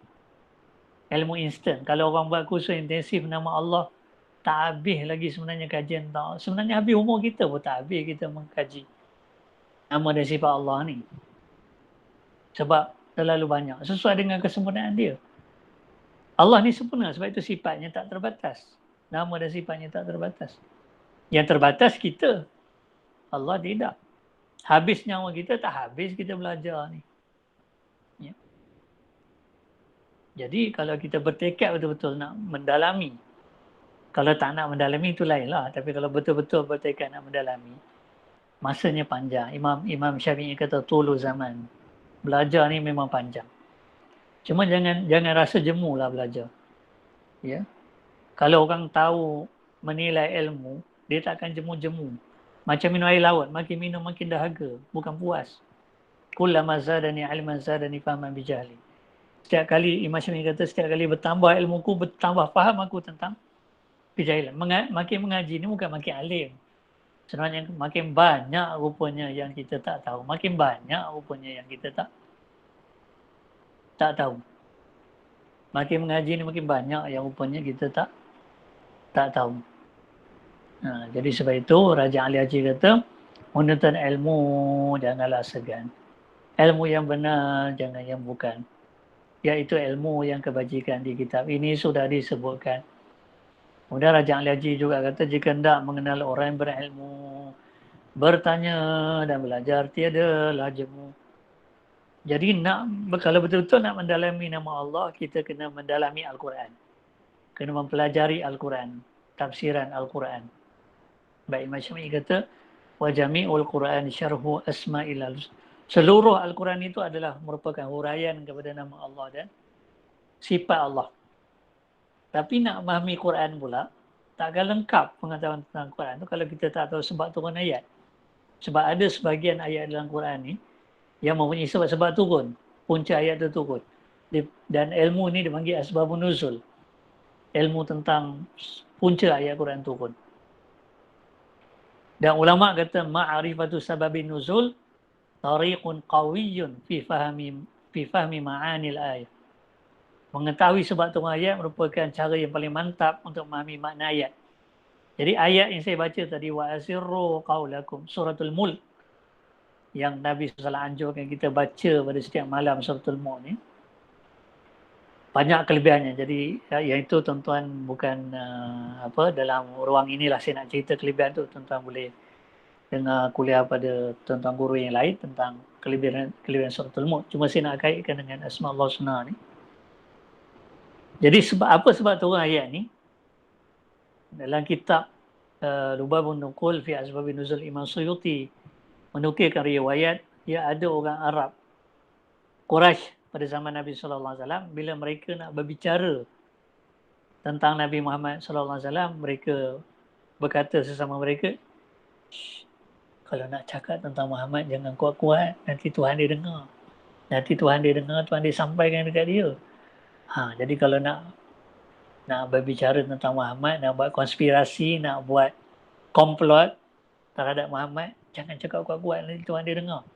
Ilmu instan. Kalau orang buat kursus intensif nama Allah, tak habis lagi sebenarnya kajian. Sebenarnya habis umur kita pun tak habis kita mengkaji nama dan sifat Allah ni. Sebab terlalu banyak. Sesuai dengan kesempurnaan dia. Allah ni sempurna sebab itu sifatnya tak terbatas. Nama dan sifatnya tak terbatas. Yang terbatas kita. Allah tidak. Habis nyawa kita, tak habis kita belajar ni. Ya. Jadi kalau kita bertekad betul-betul nak mendalami, kalau tak nak mendalami itu lainlah. Tapi kalau betul-betul bertekad nak mendalami, masanya panjang. Imam Syafi'i kata tulu zaman. Belajar ni memang panjang. Cuma jangan rasa jemu lah belajar. Ya. Kalau orang tahu menilai ilmu, dia tak akan jemu-jemu. Macam minum air laut, makin minum makin dahaga, bukan puas. Kullama zadani ilman zadani fahman bijahli. Setiap kali Imam Syafi'i kata, setiap kali bertambah ilmuku, bertambah faham aku tentang kejahilan. Makin mengaji ni bukan makin alim. Sebenarnya makin banyak rupanya yang kita tak tahu. Makin banyak rupanya yang kita tak tahu. Makin mengaji ni makin banyak yang rupanya kita tak tahu. Jadi sebab itu Raja Ali Haji kata, menuntut ilmu janganlah segan. Ilmu yang benar jangan yang bukan. Iaitu ilmu yang kebajikan di kitab ini sudah disebutkan. Kemudian Raja Ali Haji juga kata, jika hendak mengenal orang yang berilmu, bertanya dan belajar tiadalah jemu. Jadi kalau betul-betul nak mendalami nama Allah, kita kena mendalami Al-Quran. Kena mempelajari Al-Quran, tafsiran Al-Quran. Baik Imam Syafi'i kata, wa jami'ul Quran syarhu asma'il. Seluruh Al-Quran itu adalah merupakan huraian kepada nama Allah dan sifat Allah. Tapi nak memahami Quran pula, takkan lengkap pengetahuan tentang Quran tu kalau kita tak tahu sebab turun ayat. Sebab ada sebahagian ayat dalam Quran ni yang mempunyai sebab-sebab turun. Punca ayat tu turun. Dan ilmu ni dipanggil asbabun nuzul. Ilmu tentang punca ayat Quran turun. Dan ulama kata ma'rifatu sababin nuzul tariqun qawiyyun fi fahmi ma'anil ayat. Mengetahui sebab turun ayat merupakan cara yang paling mantap untuk memahami makna ayat. Jadi ayat yang saya baca tadi, wa asirru qaulakum, suratul Mulk, yang Nabi SAW anjurkan kita baca pada setiap malam suratul Mulk ni, banyak kelebihannya. Jadi yang itu tuan-tuan bukan dalam ruang inilah saya nak cerita kelebihan tu. Tuan-tuan boleh dengar kuliah pada tuan-tuan guru yang lain tentang kelebihan suratul Mulk. Cuma saya nak kaitkan dengan Asma Allah Husna ni. Jadi sebab turun ayat ni? Dalam kitab Lubabun Nuqul fi Asbabin Nuzul, Imam Suyuti menukilkan riwayat, ya ada orang Arab Quraisy pada zaman Nabi SAW, bila mereka nak berbicara tentang Nabi Muhammad SAW, mereka berkata sesama mereka, kalau nak cakap tentang Muhammad jangan kuat-kuat, nanti Tuhan dia dengar. Tuhan dia sampaikan dekat dia. Jadi kalau nak berbicara tentang Muhammad, nak buat konspirasi, nak buat komplot terhadap Muhammad, jangan cakap kuat-kuat, nanti Tuhan dia dengar.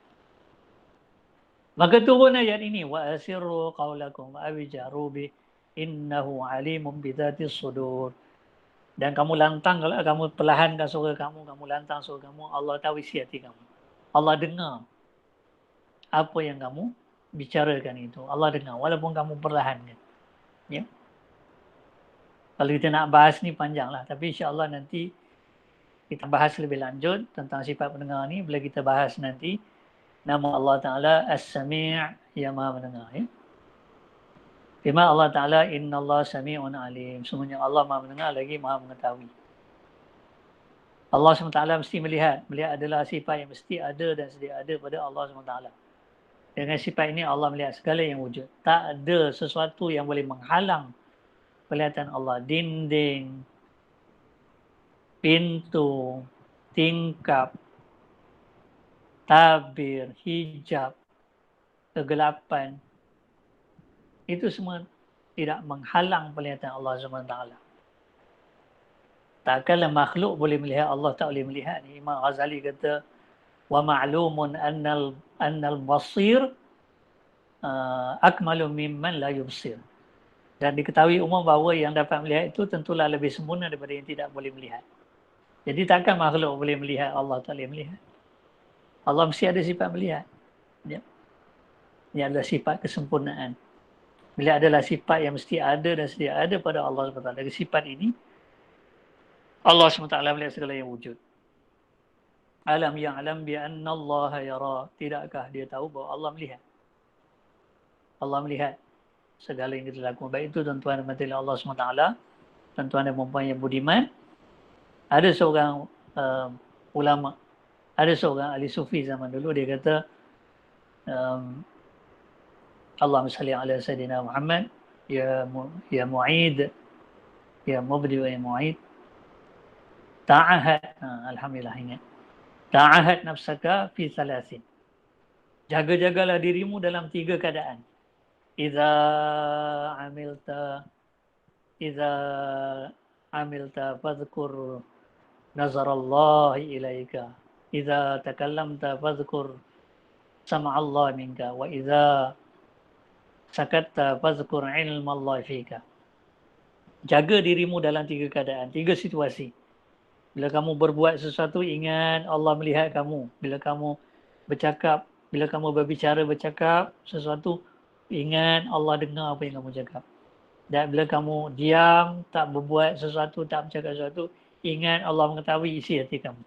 Maka turun ayat ini, wa asirru qaulakum wa abijaru bi innahu alimun bidzatis sudur. Dan kamu lantang, kalau kamu perlahankan suara kamu lantang suara kamu, Allah tahu isi hati kamu. Allah dengar apa yang kamu bicarakan itu. Allah dengar walaupun kamu perlahankan. Ya. Kalau kita nak bahas ni panjang lah, tapi insya-Allah nanti kita bahas lebih lanjut tentang sifat pendengar ni bila kita bahas nanti nama Allah Ta'ala As-Sami' yang Maha Mendengar. Ya. Firman Allah Ta'ala, Inna Allah Sami'un Alim. Semuanya Allah Maha Mendengar lagi Maha Mengetahui. Allah SWT mesti melihat. Melihat adalah sifat yang mesti ada dan sedia ada pada Allah SWT. Dengan sifat ini Allah melihat segala yang wujud. Tak ada sesuatu yang boleh menghalang penglihatan Allah. Dinding, pintu, tingkap, tabir, hijab, kegelapan. Itu semua tidak menghalang penglihatan Allah SWT. Takkanlah makhluk boleh melihat, Allah tak boleh melihat. Imam Ghazali kata, wa ma'lumun annal basir akmalu mimman la yubsir. Dan diketahui umum bahawa yang dapat melihat itu tentulah lebih sempurna daripada yang tidak boleh melihat. Jadi takkan makhluk boleh melihat, Allah tak boleh melihat. Allah mesti ada sifat melihat. Ya. Ini adalah sifat kesempurnaan. Bila adalah sifat yang mesti ada dan sedia ada pada Allah SWT. Dari sifat ini, Allah SWT melihat segala yang wujud. Alam ya'lam bi'anna Allah yara. Tidakkah dia tahu bahawa Allah melihat? Allah melihat segala yang kita lakukan. Baik itu tuan-tuan dan puan Allah SWT, tuan-tuan dan puan yang budiman. Ada seorang ulama, ada seorang ahli sufi zaman dulu, dia kata, Allahumma salli ala Sayyidina Muhammad, ya mu'id, ya mubdi wa ya mu'id, ta'ahad, alhamdulillah ingat, ta'ahad nafsaka fi thalathin. Jaga-jagalah dirimu dalam 3 keadaan. Iza amilta fadhkur nazarallahi ilaika. Iza takallamta fadhkur sama'allah minka. Wa iza sakatta fadhkur ilmallahi fika. Jaga dirimu dalam 3 keadaan, 3 situasi. Bila kamu berbuat sesuatu, ingat Allah melihat kamu. Bila kamu bercakap, bila kamu bercakap sesuatu, ingat Allah dengar apa yang kamu cakap. Dan bila kamu diam, tak berbuat sesuatu, tak bercakap sesuatu, ingat Allah mengetahui isi hati kamu.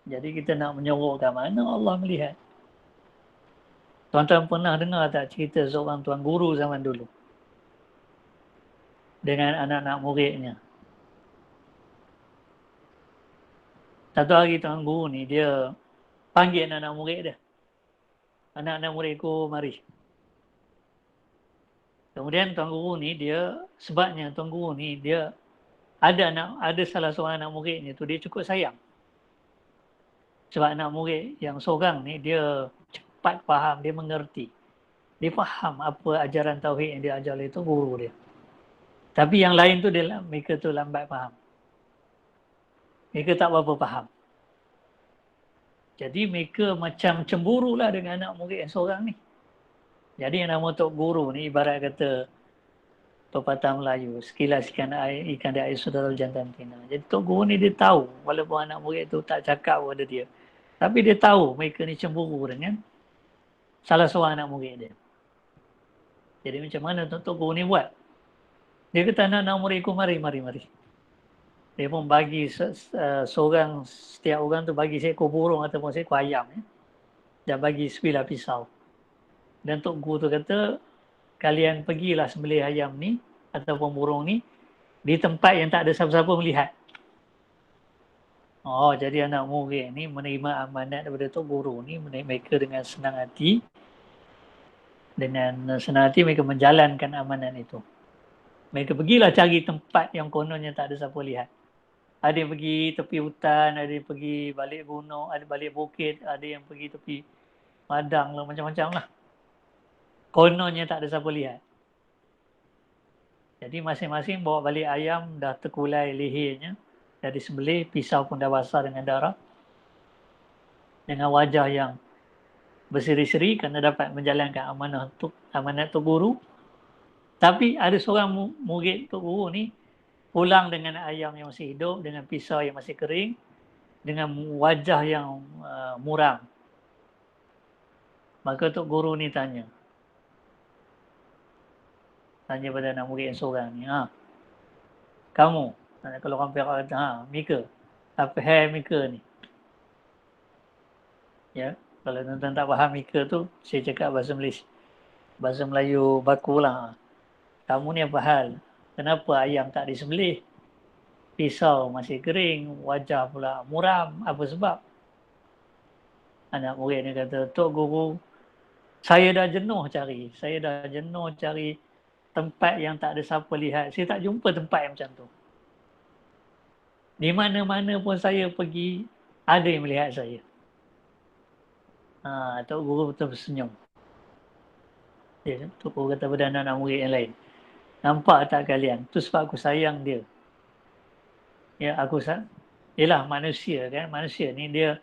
Jadi kita nak menyorokkan mana Allah melihat. Tuan-tuan pernah dengar tak cerita seorang tuan guru zaman dulu dengan anak-anak muridnya? Satu hari tuan guru ni dia panggil anak-anak murid dia. Anak-anak muridku mari. Kemudian tuan guru ni dia, sebabnya tuan guru ni dia ada salah seorang anak muridnya tu dia cukup sayang. Sebab anak murid yang seorang ni dia cepat faham, dia mengerti. Dia faham apa ajaran tauhid yang dia ajar oleh tu guru dia. Tapi yang lain tu mereka tu lambat faham. Mereka tak berapa faham. Jadi mereka macam cemburu lah dengan anak murid yang seorang ni. Jadi yang nama Tok Guru ni ibarat kata pepatah Melayu, sekilas ikan di air sudah tahu jantan betina. Jadi Tok Guru ni dia tahu, walaupun anak murid tu tak cakap pada dia, tapi dia tahu mereka ni cemburu dengan salah seorang anak murid dia. Jadi macam mana Tok Guru ni buat? Dia kata anak-anak muridku mari. Dia pun bagi seorang, setiap orang tu bagi seekor burung ataupun seekor ayam. Dan bagi sebilah pisau. Dan Tok Guru tu kata, kalian pergilah sembelih ayam ni ataupun burung ni di tempat yang tak ada siapa-siapa melihat. Oh, jadi anak murid ni menerima amanat daripada Tok Guru ni, mereka dengan senang hati. Dengan senang hati mereka menjalankan amanat itu. Mereka pergilah cari tempat yang kononnya tak ada siapa lihat. Ada yang pergi tepi hutan, ada yang pergi balik gunung, ada balik bukit, ada yang pergi tepi padang lah, macam-macam lah. Kononnya tak ada siapa lihat. Jadi masing-masing bawa balik ayam, dah terkulai lehernya, dah disembelih, pisau pun dah basah dengan darah. Dengan wajah yang berseri-seri kerana dapat menjalankan amanat Tok Guru. Tapi ada seorang murid Tok Guru ni, pulang dengan ayam yang masih hidup, dengan pisau yang masih kering, dengan wajah yang muram. Maka Tok Guru ni tanya pada anak murid yang seorang ni, kamu, kalau orang Perak kata, Mika, apa hai Mika ni? Ya, kalau tuan-tuan tak faham Mika tu, saya cakap bahasa Malaysia, bahasa Melayu baku lah. Kamu ni apa hal? Kenapa ayam tak disembelih? Pisau masih kering, wajah pula muram. Apa sebab? Anak murid ni kata, Tok Guru, Saya dah jenuh cari tempat yang tak ada siapa lihat. Saya tak jumpa tempat yang macam tu. Di mana-mana pun saya pergi, ada yang melihat saya. Tok Guru betul senyum. Tok Guru kata pada anak-anak murid yang lain. Nampak tak kalian? Tu sebab aku sayang dia. Ya, yelah manusia kan. Manusia ni dia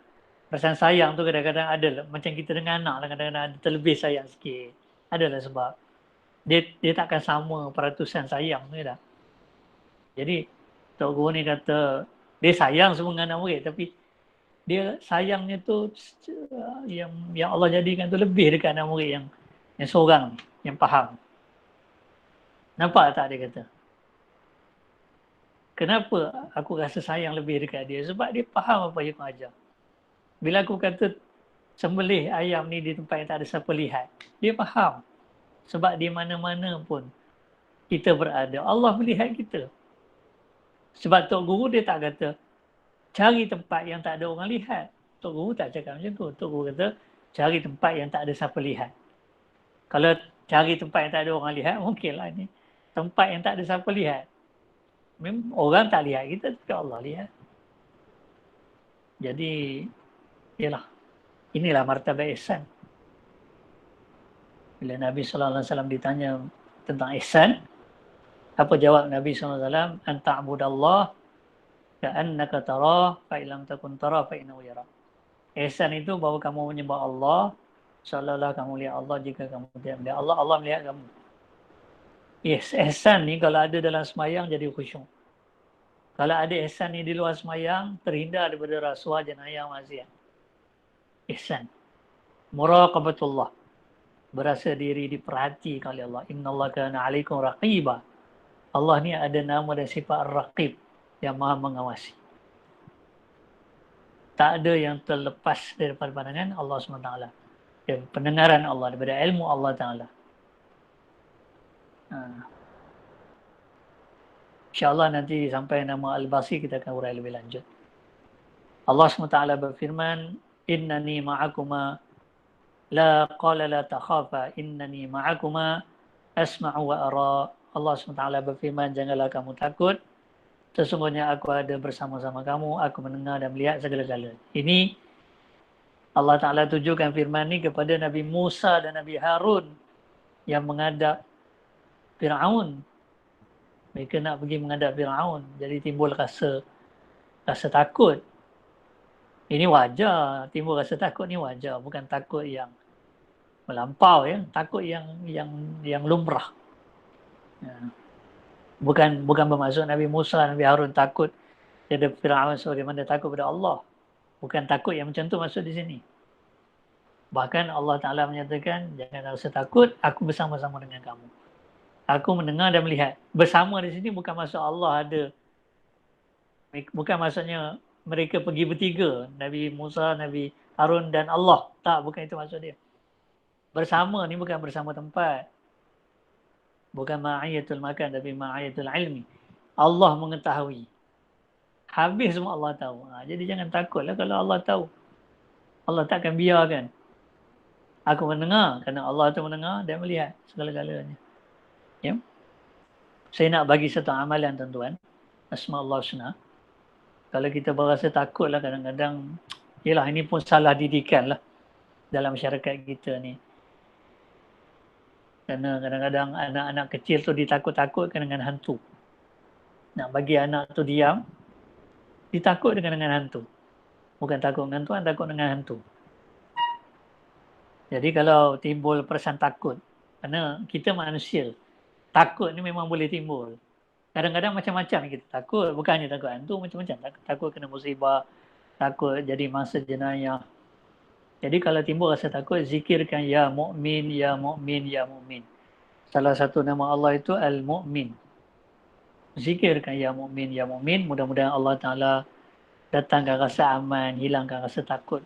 perasaan sayang tu kadang-kadang ada. Macam kita dengan anak lah, kadang-kadang ada terlebih sayang sikit. Adalah sebab dia takkan sama peratusan sayang tu dah. Jadi Tok Guru ni kata dia sayang semua dengan anak murid, tapi dia sayangnya tu yang Allah jadikan tu lebih dekat anak murid yang seorang yang faham. Nampak tak dia kata? Kenapa aku rasa sayang lebih dekat dia? Sebab dia faham apa yang aku ajar. Bila aku kata sembelih ayam ni di tempat yang tak ada siapa lihat, dia faham. Sebab di mana-mana pun kita berada, Allah melihat kita. Sebab Tok Guru dia tak kata cari tempat yang tak ada orang lihat. Tok Guru tak cakap macam tu. Tok Guru kata cari tempat yang tak ada siapa lihat. Kalau cari tempat yang tak ada orang lihat, mungkinlah ni tempat yang tak ada siapa lihat. Memang orang tak lihat kita, tapi Allah lihat. Jadi, yalah, inilah martabat ihsan. Bila Nabi SAW ditanya tentang ihsan, apa jawab Nabi SAW? An ta'budallah ka'annaka tarah fa'ilam takun tarah fa'innahu yarah. Ihsan itu bahawa kamu menyembah Allah seolah-olah kamu lihat Allah jika kamu tidak melihat Allah, Allah melihat kamu. Yes, ihsan ni kalau ada dalam semayang jadi khusyuk. Kalau ada ihsan ni di luar semayang, terhindar daripada rasuah, jenayah, maksiat. Ihsan. Muraqabatullah. Berasa diri diperhati oleh Allah. Innallaha kana 'alaikum raqiba. Allah ni ada nama dan sifat Ar-Raqib, yang Maha mengawasi. Tak ada yang terlepas daripada pandangan Allah SWT. Dan pendengaran Allah, daripada ilmu Allah Ta'ala. InsyaAllah nanti sampai nama Al-Basi kita akan urai lebih lanjut. Allah SWT berfirman, Innani ma'akuma la qala la takhafa, innani ma'akuma asma'u wa ara. Allah SWT berfirman, janganlah kamu takut. Sesungguhnya aku ada bersama-sama kamu, aku mendengar dan melihat segala-galanya. Ini Allah Ta'ala tujukan firman ini kepada Nabi Musa dan Nabi Harun yang menghadap Fir'aun. Mereka nak pergi menghadap Fir'aun. Jadi timbul rasa takut. Ini wajar. Timbul rasa takut ni wajar. Bukan takut yang melampau, ya. Takut yang lumrah. Ya. Bukan bermaksud Nabi Musa dan Nabi Harun takut kepada Fir'aun sebagaimana takut kepada Allah. Bukan takut yang macam tu maksud di sini. Bahkan Allah Ta'ala menyatakan, jangan rasa takut, aku bersama-sama dengan kamu. Aku mendengar dan melihat. Bersama di sini bukan maksud Allah ada. Bukan maksudnya mereka pergi bertiga. Nabi Musa, Nabi Harun dan Allah. Tak, bukan itu maksud dia. Bersama ni bukan bersama tempat. Bukan ma'ayatul makan, tapi ma'ayatul ilmi. Allah mengetahui. Habis semua Allah tahu. Jadi jangan takutlah kalau Allah tahu. Allah takkan biarkan. Aku mendengar, kerana Allah itu mendengar dan melihat segala-galanya. Ya. Saya nak bagi satu amalan tuan-tuan. Asma'ullah husna. Kalau kita berasa takut lah kadang-kadang, yelah ini pun salah didikan lah dalam masyarakat kita ni. Kerana kadang-kadang anak-anak kecil tu ditakut-takutkan dengan hantu. Nak bagi anak tu diam, ditakut dengan hantu. Bukan takut dengan Tuhan, takut dengan hantu. Jadi kalau timbul perasaan takut, kerana kita manusia, takut ni memang boleh timbul. Kadang-kadang macam-macam kita takut. Bukan hanya takut hantu, macam-macam. Takut kena musibah, takut jadi mangsa jenayah. Jadi kalau timbul rasa takut, zikirkan ya mu'min, ya mu'min, ya mu'min. Salah satu nama Allah itu Al-Mu'min. Zikirkan ya mu'min, ya mu'min. Mudah-mudahan Allah Ta'ala datangkan rasa aman, hilangkan rasa takut.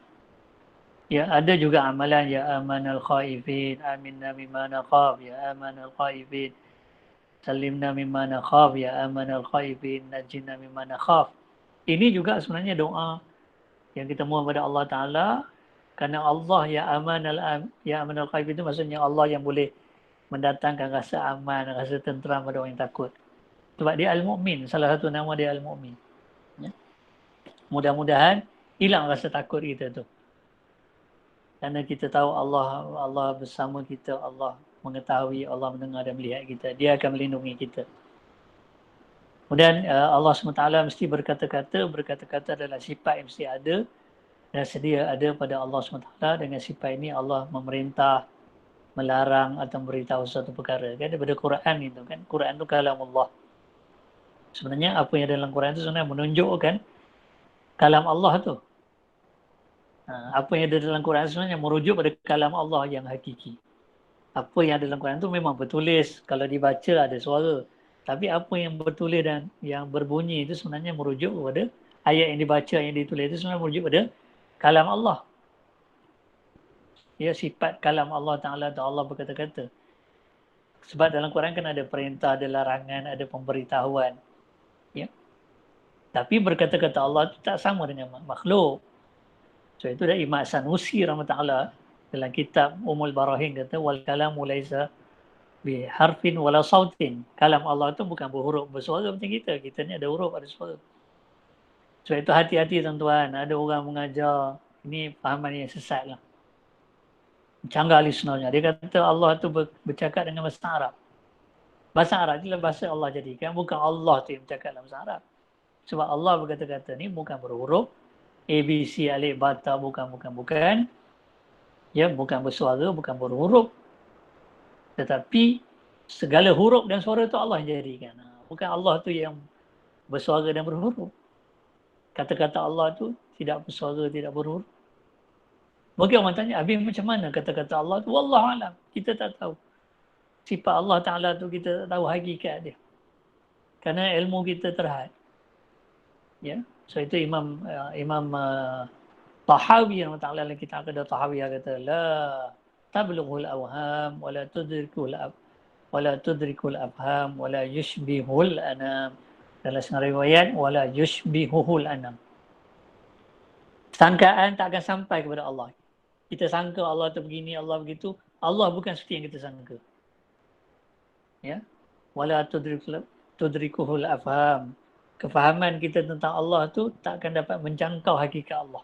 Ya, ada juga amalan ya amanal khaifin, aminna mimma nakhaf, ya amanal khaifin. Salimna mimma nakhaf, ya amanal khaifin, najina mimma nakhaf. Ini juga sebenarnya doa yang kita mohon kepada Allah Ta'ala Kerana Allah ya amanal qalbi itu maksudnya Allah yang boleh mendatangkan rasa aman, rasa tenteram pada orang yang takut. Sebab dia Al-Mu'min, salah satu nama dia Al-Mu'min. Ya. Mudah-mudahan hilang rasa takut kita tu. Kerana kita tahu Allah bersama kita, Allah mengetahui, Allah mendengar dan melihat kita. Dia akan melindungi kita. Kemudian Allah SWT mesti berkata-kata adalah sifat yang mesti ada dan sedia ada pada Allah SWT. Dengan sifat ini Allah memerintah, melarang atau memberitahu suatu perkara. Kan daripada Quran itu kan. Quran itu kalam Allah. Sebenarnya apa yang ada dalam Quran itu sebenarnya menunjukkan kalam Allah tu. Apa yang ada dalam Quran sebenarnya merujuk pada kalam Allah yang hakiki. Apa yang ada dalam Quran itu memang bertulis, kalau dibaca ada suara. Tapi apa yang bertulis dan yang berbunyi itu sebenarnya merujuk kepada ayat yang dibaca, yang ditulis itu sebenarnya merujuk pada kalam Allah. Ya, sifat kalam Allah Ta'ala atau Allah berkata-kata. Sebab dalam Quran kan ada perintah, ada larangan, ada pemberitahuan. Ya. Tapi berkata-kata Allah itu tak sama dengan makhluk. So itu dah Imam Sanusi rahmatullah dalam kitab Umul Barahin kata wal kalamu laisa bi harfin wala sautin. Kalam Allah itu bukan berhuruf bersuara macam kita. Kita ni ada huruf, ada suara. So itu hati-hati tuan-tuan. Ada orang mengajar, ini fahaman yang sesat lah. Canggah listenanya. Dia kata Allah tu bercakap dengan bahasa Arab. Bahasa Arab itulah bahasa Allah jadikan. Bukan Allah tu yang bercakap dalam bahasa Arab. Sebab Allah berkata-kata ni bukan berhuruf. A, B, C, alif, bata, bukan. Ya, bukan bersuara, bukan berhuruf. Tetapi segala huruf dan suara tu Allah yang jadikan. Bukan Allah tu yang bersuara dan berhuruf. Kata-kata Allah tu tidak bersuara, tidak berhuruf. Mungkin orang tanya, habis macam mana kata-kata Allah tu? Wallahualam, kita tak tahu. Sifat Allah Ta'ala tu kita tak tahu hakikat dia. Kerana ilmu kita terhad. Ya. So itu Imam Tahawi yang Ta'ala dalam kitab Aqidah Tahawiyah kata la tablughul awham wala tudrikul afham wala yushbihul anam. Dalam setengah riwayat wala yushbihuhul anam. Sangkaan tak akan sampai kepada Allah. Kita sangka Allah tu begini, Allah begitu. Allah bukan seperti yang kita sangka. Ya. Wala tudrikuhul afham. Kefahaman kita tentang Allah tu tak akan dapat menjangkau hakikat Allah.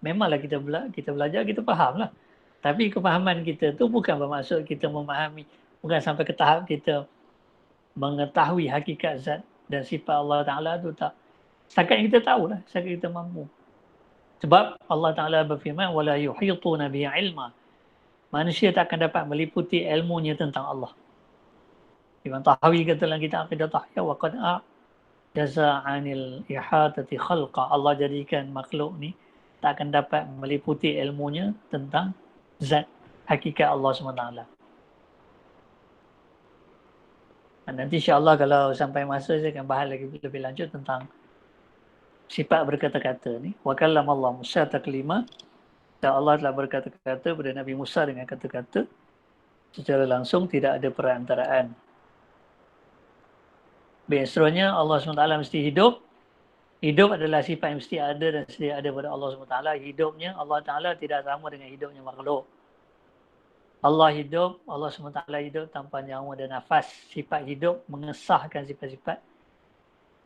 Memanglah kita belajar, kita fahamlah. Tapi kefahaman kita tu bukan bermaksud kita memahami, bukan sampai ke tahap kita mengetahui hakikat zat dan sifat Allah Ta'ala tu tak. Setakat yang kita tahulah, setakat kita mampu. Sebab Allah Ta'ala berfirman, وَلَا يُحِيطُونَ بِهِ عِلْمًا. Manusia tak akan dapat meliputi ilmunya tentang Allah. Imam Tahawi kata dalam kitab Aqidah Tahiyah, وَقَدْ jaza anil ihatati khalqa. Allah jadikan makhluk ni tak akan dapat meliputi ilmunya tentang zat hakikat Allah SWT. Dan nanti insyaAllah kalau sampai masa saya akan bahas lagi lebih lanjut tentang sifat berkata-kata ni. Wa kallam Allah Musa taklima. Dan Allah telah berkata-kata kepada Nabi Musa dengan kata-kata secara langsung, tidak ada perantaraan. Biasanya Allah SWT mesti hidup. Hidup adalah sifat yang mesti ada dan sedia ada pada Allah SWT. Hidupnya Allah Ta'ala tidak sama dengan hidupnya makhluk. Allah hidup, Allah SWT hidup tanpa nyawa dan nafas. Sifat hidup mengesahkan sifat-sifat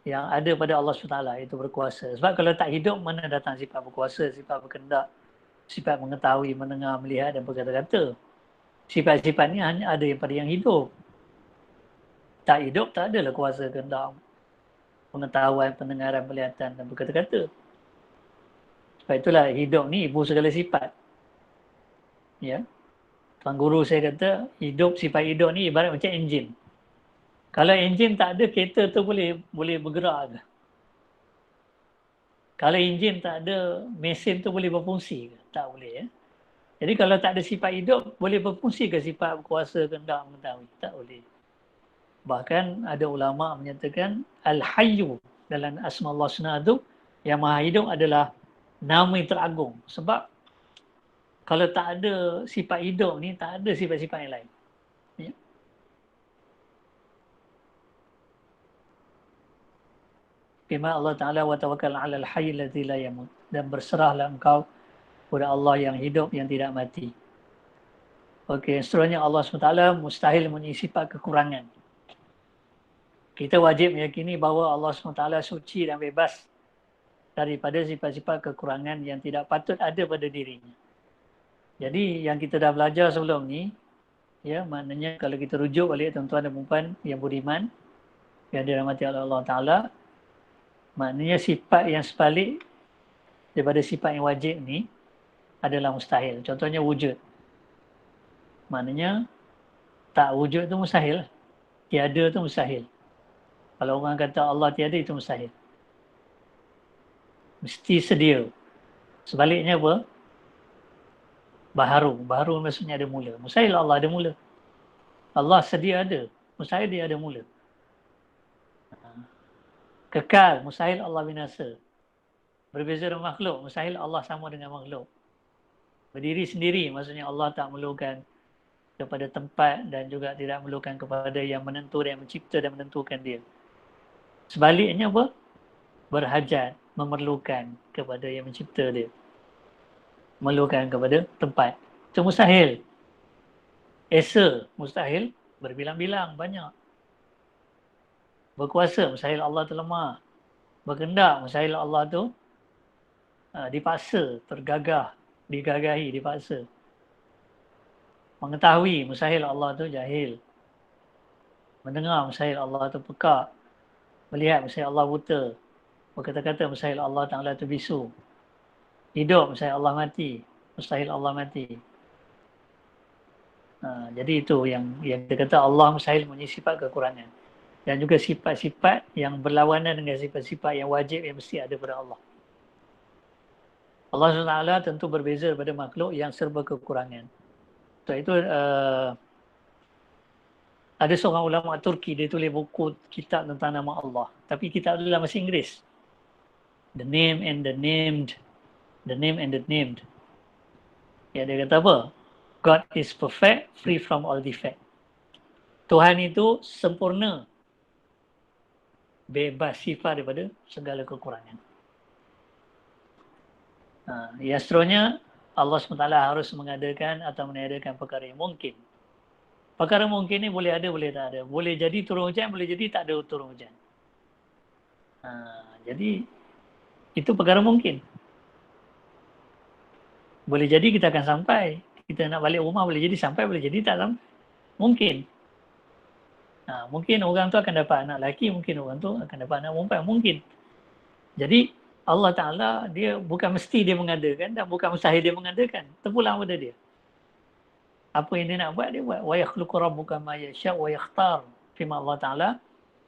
yang ada pada Allah SWT, itu berkuasa. Sebab kalau tak hidup, mana datang sifat berkuasa, sifat berkendak, sifat mengetahui, mendengar, melihat dan berkata-kata. Sifat-sifat ni hanya ada pada yang hidup. Tak hidup, tak adalah kuasa, kehendak, pengetahuan, pendengaran, penglihatan dan berkata-kata. Sebab itulah hidup ni ibu segala sifat. Ya. Tuan guru saya kata, sifat hidup ni ibarat macam enjin. Kalau enjin tak ada, kereta tu boleh bergerak ke? Kalau enjin tak ada, mesin tu boleh berfungsi ke? Tak boleh ya. Jadi kalau tak ada sifat hidup, boleh berfungsi ke sifat berkuasa, kehendak, mengetahui? Tak boleh. Bahkan ada ulama menyatakan Al-Hayyu dalam Asma Allah Husna tu, yang Maha Hidup adalah nama yang teragung. Sebab kalau tak ada sifat hidup ni, tak ada sifat-sifat yang lain. Ya. Firman Allah Ta'ala wa tawakkal 'alal hayy allazi la yamut, dan berserahlah engkau kepada Allah yang hidup, yang tidak mati. Okey, seterusnya Allah SWT mustahil mempunyai sifat kekurangan. Kita wajib meyakini bahawa Allah SWT suci dan bebas daripada sifat-sifat kekurangan yang tidak patut ada pada dirinya. Jadi yang kita dah belajar sebelum ni, ya, maknanya kalau kita rujuk balik tuan-tuan dan puan yang beriman, yang dirahmati oleh Allah Ta'ala, maknanya sifat yang sebalik daripada sifat yang wajib ni adalah mustahil. Contohnya wujud. Maknanya tak wujud tu mustahil. Tiada tu mustahil. Kalau orang kata Allah tiada, itu mustahil. Mesti sedia. Sebaliknya apa? Baharu. Baharu maksudnya ada mula. Mustahil Allah ada mula. Allah sedia ada. Mustahil dia ada mula. Kekal. Mustahil Allah binasa. Berbeza dengan makhluk. Mustahil Allah sama dengan makhluk. Berdiri sendiri. Maksudnya Allah tak memerlukan kepada tempat dan juga tidak memerlukan kepada yang menentu dan mencipta dan menentukan dia. Sebaliknya apa? Berhajat, memerlukan kepada yang mencipta dia. Memerlukan kepada tempat. Itu mustahil. Esa, mustahil. Berbilang-bilang, banyak. Berkuasa, mustahil Allah tu lemah. Berkendak, mustahil Allah tu dipaksa, tergagah, digagahi, dipaksa. Mengetahui, mustahil Allah tu jahil. Mendengar, mustahil Allah tu pekak. Melihat, mustahil Allah buta. Berkata-kata, mustahil Allah Ta'ala tu bisu. Hidup, mustahil Allah mati. Mustahil Allah mati. Jadi itu yang kita kata Allah mustahil mempunyai sifat kekurangan. Dan juga sifat-sifat yang berlawanan dengan sifat-sifat yang wajib yang mesti ada pada Allah. Allah SWT tentu berbeza daripada makhluk yang serba kekurangan. Sebab itu ada seorang ulama Turki, dia tulis buku kitab tentang nama Allah. Tapi kitab itu dalam bahasa Inggeris. The Name and the Named. The Name and the Named. Ya, dia kata apa? God is perfect, free from all defect. Tuhan itu sempurna, bebas sifat daripada segala kekurangan. Yang seterusnya, Allah SWT harus mengadakan atau meniadakan perkara yang mungkin. Perkara mungkin ni boleh ada, boleh tak ada. Boleh jadi turun hujan, boleh jadi tak ada turun hujan. Jadi, itu perkara mungkin. Boleh jadi kita akan sampai. Kita nak balik rumah boleh jadi sampai, boleh jadi tak sampai. Mungkin. Mungkin orang tu akan dapat anak lelaki, mungkin orang tu akan dapat anak perempuan. Mungkin. Jadi, Allah Ta'ala dia bukan mesti dia mengadakan dan bukan mustahil dia mengadakan. Terpulang pada dia. Apa yang dia nak buat, dia buat. Wa yakhluqu rabbuka ma yasha' wa yakhtar. Firman Allah Ta'ala.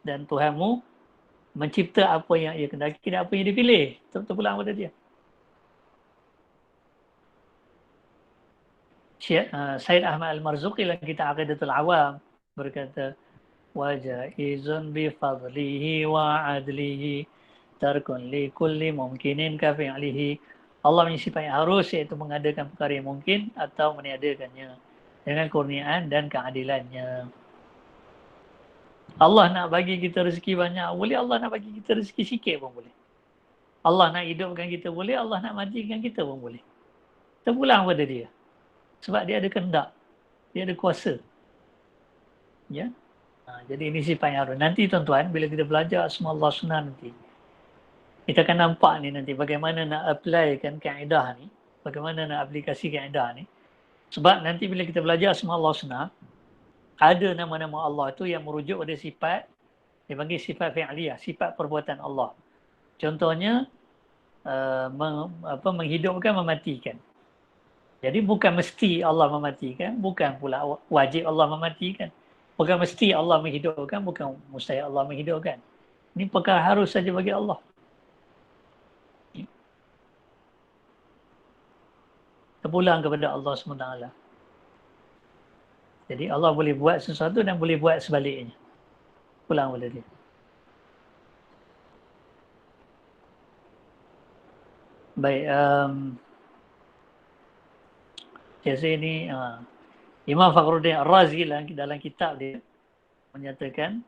Dan Tuhanmu mencipta apa yang ia kendaki dan apa yang dia pilih. Terpulang pada dia. Syed Ahmad Al-Marzuqi dalam kitab Aqidatul Awam berkata, wa jaizun bi fadlihi wa adlihi tarkun li kulli mumkinin ka fi'lihi. Allah menyisifat yang harus, iaitu mengadakan perkara yang mungkin atau meniadakannya dengan kurniaan dan keadilannya. Allah nak bagi kita rezeki banyak boleh, Allah nak bagi kita rezeki sikit pun boleh. Allah nak hidupkan kita boleh, Allah nak matikan kita pun boleh. Terpulang pada dia. Sebab dia ada kehendak. Dia ada kuasa. Ya. Jadi ini sifat yang harus. Nanti tuan-tuan, bila kita belajar Asma Allah Husna nanti, kita akan nampak ni nanti bagaimana nak applykan kaedah ni. Bagaimana nak aplikasi kaedah ni. Sebab nanti bila kita belajar Asma Allah Husna, ada nama-nama Allah tu yang merujuk pada sifat, dia panggil sifat fi'liyah, sifat perbuatan Allah. Contohnya, menghidupkan, mematikan. Jadi bukan mesti Allah mematikan, bukan pula wajib Allah mematikan. Bukan mesti Allah menghidupkan, bukan mustahil Allah menghidupkan. Ini perkara harus saja bagi Allah. Terpulang kepada Allah SWT. Jadi Allah boleh buat sesuatu dan boleh buat sebaliknya. Pulang pada dia. Baik, biasa ini Imam Fakhruddin Ar-Razi dalam kitab dia menyatakan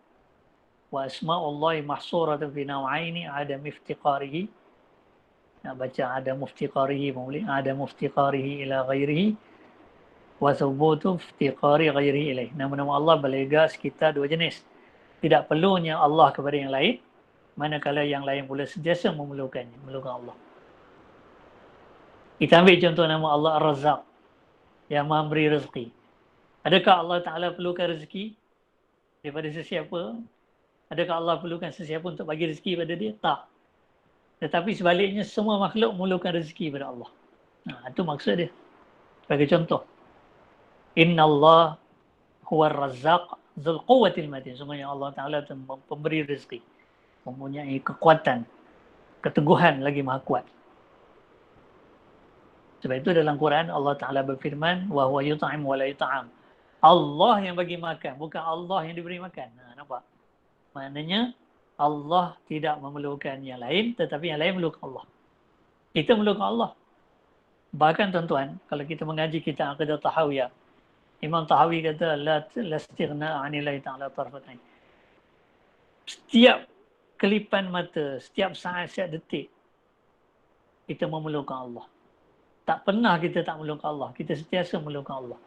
wa asma'ullahi mahsuratun fi naw'aini adam iftiqarihi Nak baca ada muftiqarihi, ada muftiqarihi ila ghairihi wa thubutu iftiqari ghairihi ilaih. Nama-nama Allah berlega sekitar dua jenis. Tidak perlunya Allah kepada yang lain, manakala yang lain pula sentiasa memerlukan Allah. Kita ambil contoh nama Allah Ar-Razzaq, yang maha memberi rezeki. Adakah Allah Ta'ala perlukan rezeki daripada sesiapa? Adakah Allah perlukan sesiapa untuk bagi rezeki pada dia? Tak. Tetapi sebaliknya semua makhluk memerlukan rezeki pada Allah. Itu maksud dia. Sebagai contoh. Inna Allah huwa Ar-Razzaq dzul quwwatil matin. Sungguhnya Allah Ta'ala itu pemberi rezeki. Mempunyai kekuatan, keteguhan lagi maha kuat. Sebab itu dalam Quran Allah Ta'ala berfirman wa huwa yut'im wa la yut'am. Allah yang bagi makan, bukan Allah yang diberi makan. Nampak? Maknanya Allah tidak memerlukan yang lain, tetapi yang lain memerlukan Allah. Kita memerlukan Allah. Bahkan tuan-tuan, kalau kita mengaji kitab Aqidah Tahawiyah, Imam Tahawi kata la istighna 'anillahi ta'ala tarfatain. Setiap kelipan mata, setiap saat, setiap detik kita memerlukan Allah. Tak pernah kita tak memerlukan Allah. Kita sentiasa memerlukan Allah.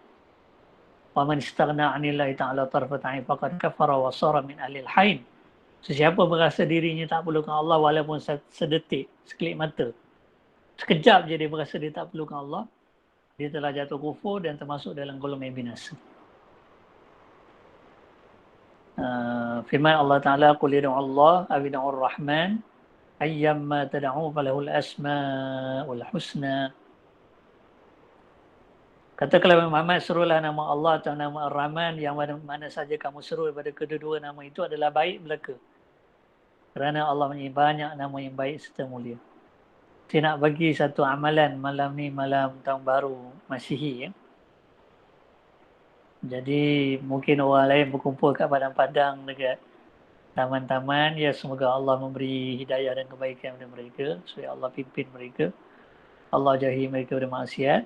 Wa man istaghna 'anillahi ta'ala tarfatain faqad kafara wa sara min ahlil hain. Sesiapa berasa dirinya tak perlukan Allah walaupun sedetik, sekelip mata, sekejap je dia berasa dia tak perlukan Allah, dia telah jatuh kufur dan termasuk dalam golongan binasa. Firman Allah Ta'ala, qul yad'u Allah aw yad'u ar-Rahman ayyamma tad'u falahul asma'ul husna. Katakanlah Muhammad, serulah nama Allah atau nama Ar-Rahman, yang mana saja kamu seru daripada kedua-dua nama itu adalah baik belaka. Kerana Allah mempunyai banyak nama yang baik serta mulia. Saya nak bagi satu amalan malam ni, malam tahun baru Masihi. Ya. Jadi mungkin orang lain berkumpul kat padang-padang dekat taman-taman. Ya, semoga Allah memberi hidayah dan kebaikan kepada mereka. Supaya Allah pimpin mereka. Allah jauhi mereka dari maksiat.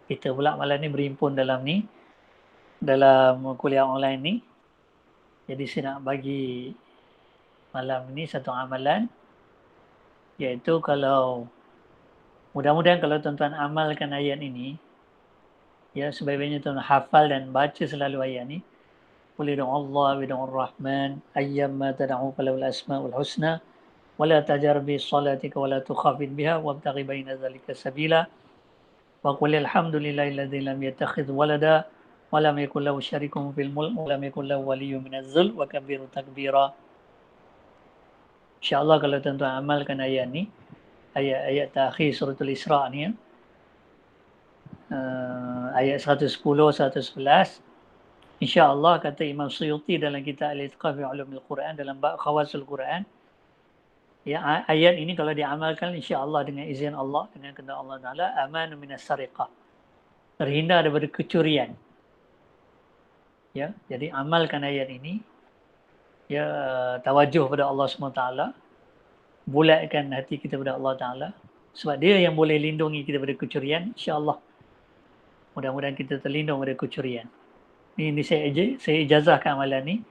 Kita pula malam ni berhimpun dalam kuliah online ni. Jadi saya nak bagi malam ni satu amalan, iaitu kalau mudah-mudahan kalau tuan-tuan amalkan ayat ini, ya sebaiknya tuan hafal dan baca selalu ayat ni. Qul yad'u Allah wa yad'u ar-Rahman ayyamma tad'u falahul asma'ul husna wa la tajar bi salatika wa la tukhafid biha wabtaghi baina dzalika sabila. Wa qul alhamdulillahilladzi lam yattakhidh walada wa lam yakul lahu syarikun fil mulk wa lam yakul lahu waliyyun minadh dhul wa kabbiru takbira. InsyaAllah kalau tuan-tuan amalkan ayat ni, ayat terakhir suratul Isra ni, ya, ayat 110, 111, insyaAllah kata Imam Suyuti dalam kitab Al-Itqan fi Ulumil Quran, dalam bab khawasul Quran, ya, ayat ini kalau diamalkan insya-Allah dengan izin Allah, dengan kehendak Allah Taala, amanu minas sariqah. Terhindar daripada kecurian. Ya, jadi amalkan ayat ini. Ya, tawajuh pada Allah SWT. Bulatkan hati kita pada Allah Taala. Sebab dia yang boleh lindungi kita daripada kecurian, insya-Allah. Mudah-mudahan kita terlindung daripada kecurian. Ini saya ijazahkan amalan ni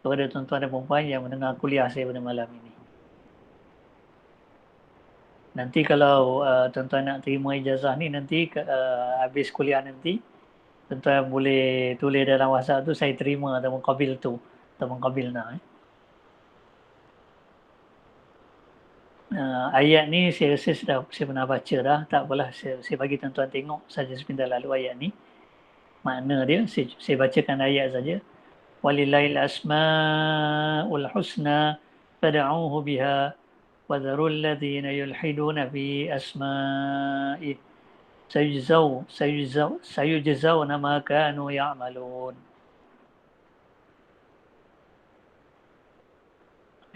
kepada tuan-tuan dan puan-puan yang mendengar kuliah saya pada malam ini. Nanti kalau tuan-tuan nak terima ijazah ni, nanti habis kuliah nanti, tuan-tuan boleh tulis dalam WhatsApp tu, saya terima atau muqabil tu, atau muqabil nak. Ayat ni saya rasa saya pernah baca dah, tak apalah, saya bagi tuan-tuan tengok saja sepintas lalu ayat ni. Makna dia, saya bacakan ayat saja. Walillahil asma'ul husna fad'uuhu biha وَذَرُوا الَّذِينَ يُلْحِدُونَ فِي أَسْمَائِهِ سَيُجْزَوْنَ مَا كَانُوا يَعْمَلُونَ.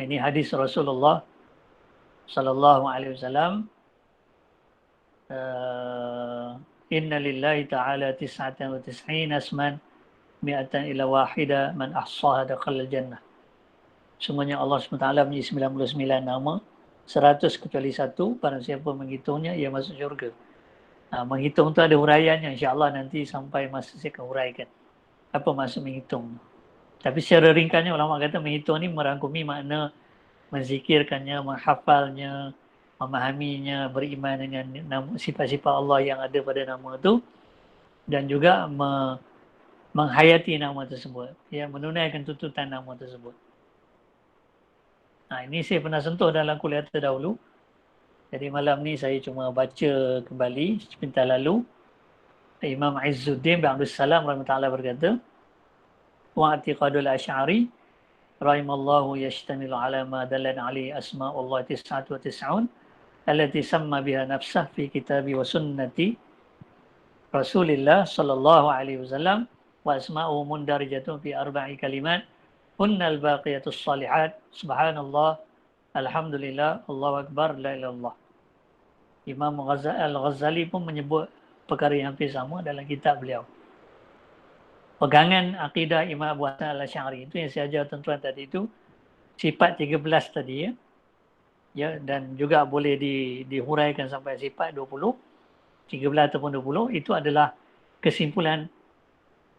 Ini hadis Rasulullah sallallahu alaihi wasallam. Inna lillahi ta'ala 99 asman mi'atan ila wahida man ahsaha dakhala al-jannah. Semuanya Allah SWT punya 99 nama, 100 kecuali satu, barang siapa menghitungnya, ia masuk syurga. Menghitung tu ada huraiannya, insyaAllah nanti sampai masa saya akan huraikan apa maksud menghitung. Tapi secara ringkasnya ulama kata menghitung ni merangkumi makna menzikirkannya, menghafalnya, memahaminya, beriman dengan sifat-sifat Allah yang ada pada nama itu, dan juga menghayati nama tersebut, ya, menunaikan tuntutan nama tersebut. Nah, ini saya pernah sentuh dalam kuliah terdahulu. Jadi malam ni saya cuma baca kembali sebentar lalu. Imam Izzuddin bin Abdul Salam rahimahullah berkata, wa'atiqadul asy'ari rahimallahu yashtamilu ala ma dalan ali asma'ullah 99 allati samma biha nafsah fi kitabi wa sunnati Rasulillah sallallahu alaihi wasallam wa asma'uhu mundarijatun fi arba'i kalimat hunnal baqiyatus salihat subhanallah alhamdulillah Allahu akbar la ilaha illallah. Imam Al-Ghazali pun menyebut perkara yang hampir sama dalam kitab beliau. Pegangan akidah Imam Abu Hasan Al-Asy'ari itu yang saya ajar tuan-tuan tadi itu sifat 13 tadi, ya. Ya, dan juga boleh dihuraikan sampai sifat 20, 13 ataupun 20, itu adalah kesimpulan,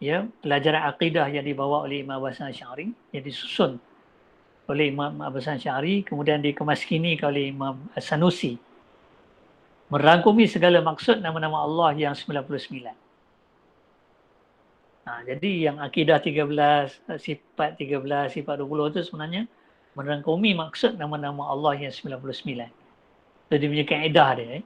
ya, pelajaran akidah yang dibawa oleh Imam Abu Hasan Al-Asy'ari, yang disusun oleh Imam Abu Hasan Al-Asy'ari, kemudian dikemaskini oleh Imam As-Sanusi, merangkumi segala maksud nama-nama Allah yang 99. Jadi yang akidah 13, sifat 13, sifat 20 itu sebenarnya merangkumi maksud nama-nama Allah yang 99. Itu dia punya kaedah dia.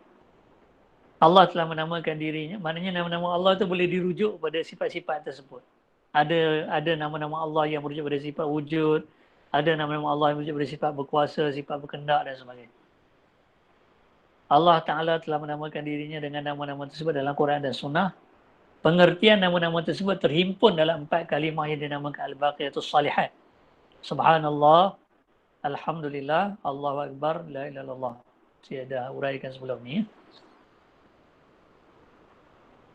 Allah telah menamakan dirinya, maknanya nama-nama Allah itu boleh dirujuk pada sifat-sifat tersebut. Ada nama-nama Allah yang merujuk pada sifat wujud, ada nama-nama Allah yang merujuk pada sifat berkuasa, sifat berkendak dan sebagainya. Allah Ta'ala telah menamakan dirinya dengan nama-nama tersebut dalam Quran dan Sunnah. Pengertian nama-nama tersebut terhimpun dalam 4 kalimah yang dinamakan Al-Baqiyatus Salihat. Subhanallah, alhamdulillah, Allahu Akbar, la ilaha illallah. Saya dah uraikan sebelum ni.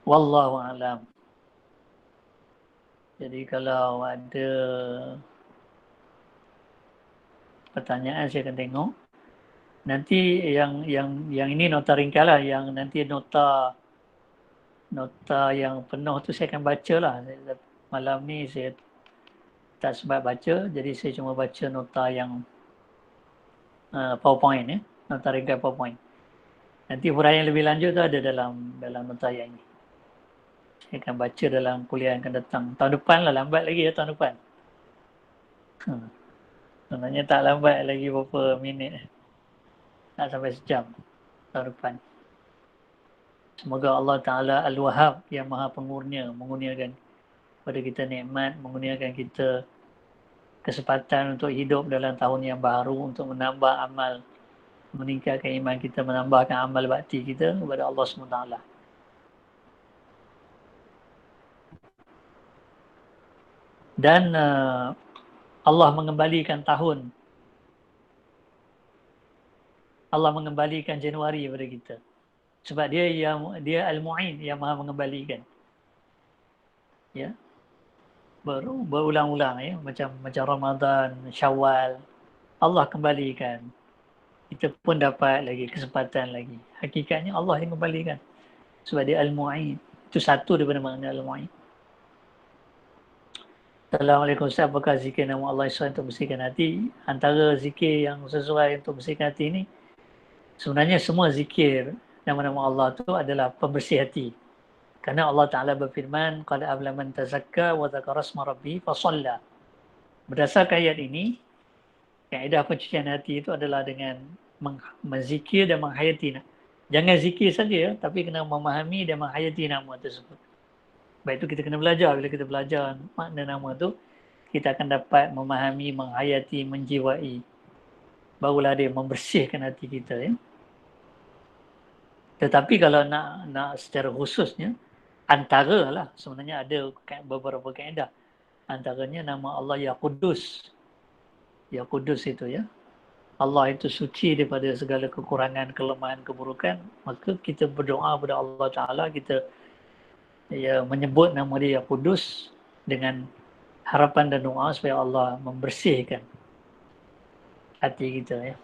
Wallahu a'lam. Jadi kalau ada pertanyaan saya akan tengok. Nanti yang ini nota ringkas lah, yang nanti nota yang penuh tu saya akan baca lah. Malam ni saya tak sempat baca, jadi saya cuma baca nota yang PowerPoint, ya, nota ringkas PowerPoint. Nanti huraian lebih lanjut tu ada dalam nota yang ini. Saya akan baca dalam kuliah yang akan datang. Tahun depan lah, lambat lagi ya tahun depan. Sebenarnya tak lambat lagi berapa minit. Tak sampai sejam tahun depan. Semoga Allah Ta'ala Al-Wahhab yang maha pengurnia mengurniakan pada kita nikmat, mengurniakan kita kesempatan untuk hidup dalam tahun yang baru, untuk menambah amal, meningkatkan iman kita, menambahkan amal bakti kita kepada Allah SWT. Dan Allah mengembalikan Januari kepada kita. Sebab dia Al-Mu'in yang maha mengembalikan. Ya. Berulang-ulang, ya, macam Ramadan, Syawal. Allah kembalikan. Kita pun dapat lagi kesempatan lagi. Hakikatnya Allah yang kembalikan. Sebab dia Al-Mu'in. Itu satu daripada makna Al-Mu'in. Assalamualaikum Ustaz, apakah zikir nama Allah SWT untuk bersihkan hati? Antara zikir yang sesuai untuk bersihkan hati ini, sebenarnya semua zikir nama-nama Allah itu adalah pembersih hati. Karena Allah Ta'ala berfirman, qad aflaha man tazakka wa dzakara isma rabbih fa shalla. Berdasarkan ayat ini, kaedah pencucian hati itu adalah dengan menzikir dan menghayati. Jangan zikir saja, tapi kena memahami dan menghayati nama tersebut. Baik itu kita kena belajar. Bila kita belajar makna nama tu, kita akan dapat memahami, menghayati, menjiwai. Barulah dia membersihkan hati kita. Ya. Tetapi kalau nak secara khususnya, antara lah sebenarnya ada beberapa kaedah. Antaranya nama Allah Ya Qudus. Ya Qudus itu, ya. Allah itu suci daripada segala kekurangan, kelemahan, keburukan. Maka kita berdoa kepada Allah Ta'ala, kita menyebut nama dia Ya Qudus dengan harapan dan doa supaya Allah membersihkan hati kita. Ya.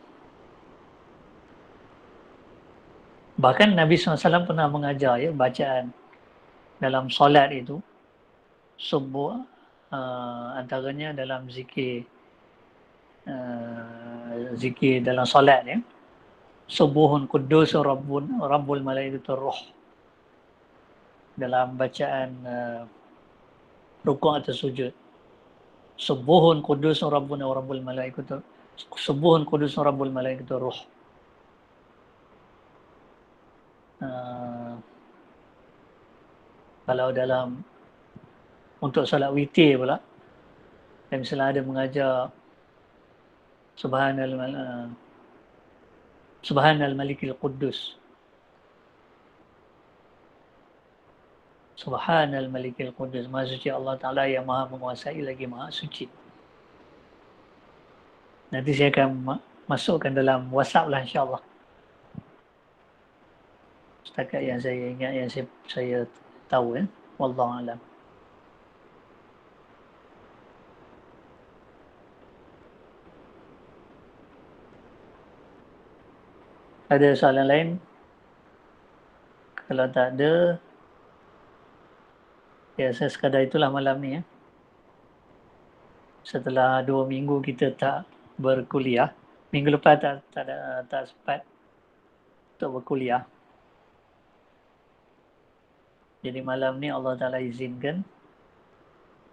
Bahkan Nabi SAW pernah mengajar, ya, bacaan dalam solat itu, subuh, antaranya dalam zikir dalam solat, ya. Subuhun Quddus Rabbul Malaikatur Ruh dalam bacaan rukuk atau sujud. Subuhun Quddus Rabbuna wa Rabbul Malaikatur Subuhun Quddus Rabbul Malaikatur Ruh. Kalau dalam untuk solat witir pula, dan misalnya ada mengajar Subhanal Malikil Quddus, Subhanal Malikil Quddus, Maha Suci Allah Ta'ala yang Maha menguasai lagi Maha Suci. Nanti saya akan masukkan dalam WhatsApp lah, insyaAllah. Setakat yang saya ingat, yang saya tahu. Wallahualam. Ada soalan lain? Kalau tak ada, ya saya sekadar itulah malam ni. Setelah 2 minggu kita tak berkuliah, minggu lepas tak sempat untuk berkuliah. Jadi malam ni Allah Ta'ala izinkan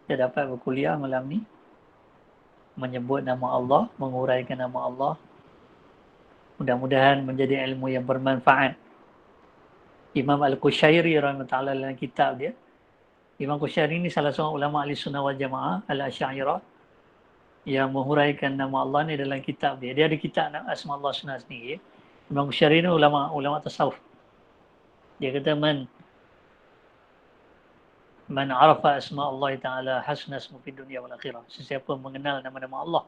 kita dapat berkuliah malam ni, menyebut nama Allah, menguraikan nama Allah. Mudah-mudahan menjadi ilmu yang bermanfaat. Imam Al-Qushairi rahimahullah dalam kitab dia, Imam Qushairi ini salah seorang ulama ahli sunnah wal jamaah al-Asy'ariyah yang menguraikan nama Allah ni dalam kitab dia. Dia ada kitab Asma Allah Husna sendiri. Imam Qushairi ni ulama tasawuf. Dia kata Man arafa asma Allah Ta'ala hasna asmu fid dunya wal akhirah. Sesiapa mengenal nama-nama Allah,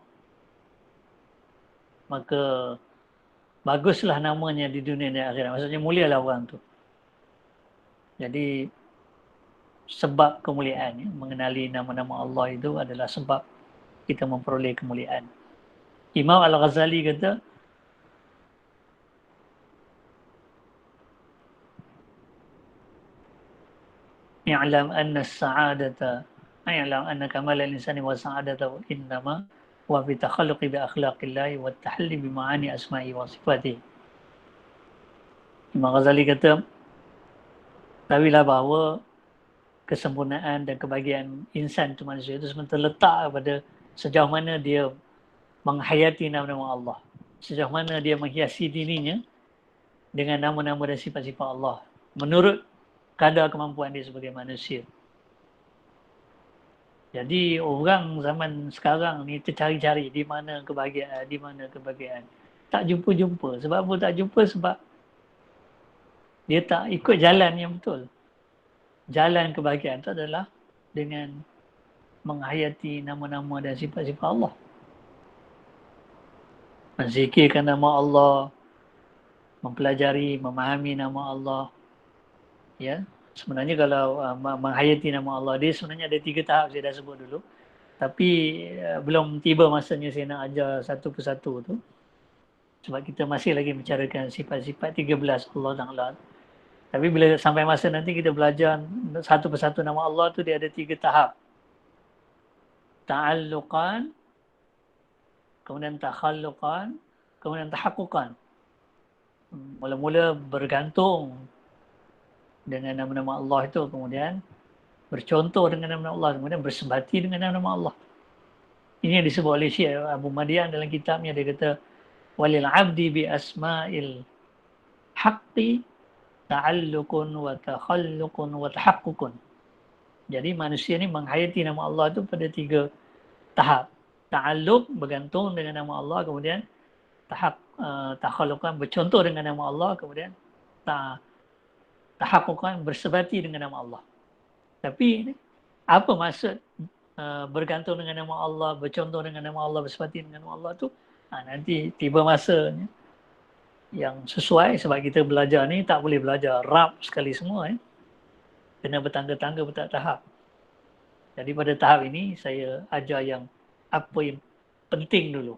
maka baguslah namanya di dunia dan akhirat. Maksudnya mulialah orang tu. Jadi sebab kemuliaan, mengenali nama-nama Allah itu adalah sebab kita memperoleh kemuliaan. Imam Al-Ghazali kata, i'lam anna as-sa'adata i'lam anna kamal al-insani wa sa'adatahu innama wa fi takhalluqi bi akhlaqillahi wa tahalli bi ma'ani asma'i wa sifatihi. Imam Ghazali kata, tahuilah bahawa kesempurnaan dan kebahagiaan insan itu, manusia itu sebenarnya terletak pada sejauh mana dia menghayati nama-nama Allah, sejauh mana dia menghiasi dirinya dengan nama-nama dan sifat-sifat Allah menurut kadar kemampuan dia sebagai manusia. Jadi orang zaman sekarang ni tercari-cari di mana kebahagiaan, di mana kebahagiaan. Tak jumpa-jumpa. Sebab apa tak jumpa? Sebab dia tak ikut jalan yang betul. Jalan kebahagiaan itu adalah dengan menghayati nama-nama dan sifat-sifat Allah. Menzikirkan nama Allah, mempelajari, memahami nama Allah. Ya, sebenarnya kalau menghayati nama Allah, dia sebenarnya ada 3 tahap saya dah sebut dulu. Tapi belum tiba masanya saya nak ajar satu persatu tu. Sebab kita masih lagi bicarakan sifat-sifat 13 Allah Ta'ala. Tapi bila sampai masa nanti kita belajar satu persatu nama Allah tu, dia ada 3 tahap. Ta'alluqan, kemudian takhalluqan, kemudian tahaqquqan. Mula-mula bergantung dengan nama-nama Allah itu, kemudian bercontoh dengan nama-nama Allah, kemudian bersebati dengan nama-nama Allah. Ini yang disebut oleh Syekh Abu Madian dalam kitabnya. Dia kata, walil abdi bi asma'il haqqi ta'alluqun wa takhalluqun wa tahaqququn. Jadi manusia ni menghayati nama Allah itu pada 3 tahap. Ta'alluq, bergantung dengan nama Allah, kemudian takhalluqan, bercontoh dengan nama Allah, kemudian tahaqquqan, bersebati dengan nama Allah. Tapi apa maksud bergantung dengan nama Allah, bercontoh dengan nama Allah, bersebati dengan nama Allah tu? Nanti tiba masanya yang sesuai, sebab kita belajar ni tak boleh belajar rap sekali semua. Kena bertangga-tangga, bertahap-tahap. Jadi pada tahap ini saya ajar yang apa yang penting dulu,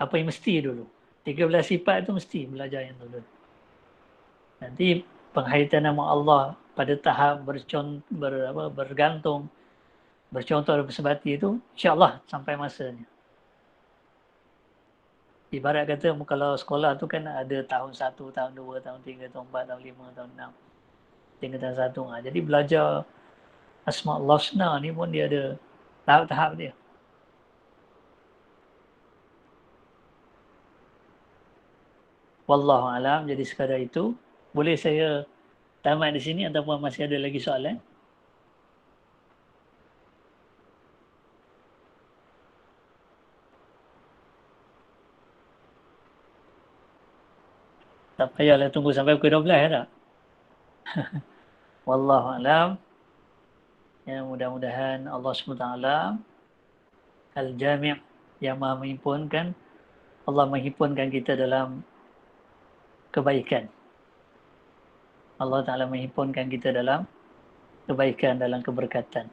apa yang mesti dulu. 13 sifat itu mesti belajar yang dulu. Nanti penghayatan nama Allah pada tahap bergantung, bercontoh dan bersebati itu, insya-Allah sampai masanya. Ibarat kata kalau sekolah tu kan ada tahun 1, tahun 2, tahun 3, tahun 4, tahun 5, tahun 6. Tingkatan 1. Jadi belajar Asma'ul Husna ni pun dia ada tahap-tahap dia. Wallahu alam. Jadi sekadar itu. Boleh saya tamat di sini ataupun masih ada lagi soalan? Tak payahlah tunggu sampai pukul 12 ya tak? Wallahu alam. Ya, mudah-mudahan Allah SWT Al-Jami' yang maha menghimpunkan, Allah menghimpunkan kita dalam kebaikan. Allah Ta'ala menghimpunkan kita dalam kebaikan, dalam keberkatan.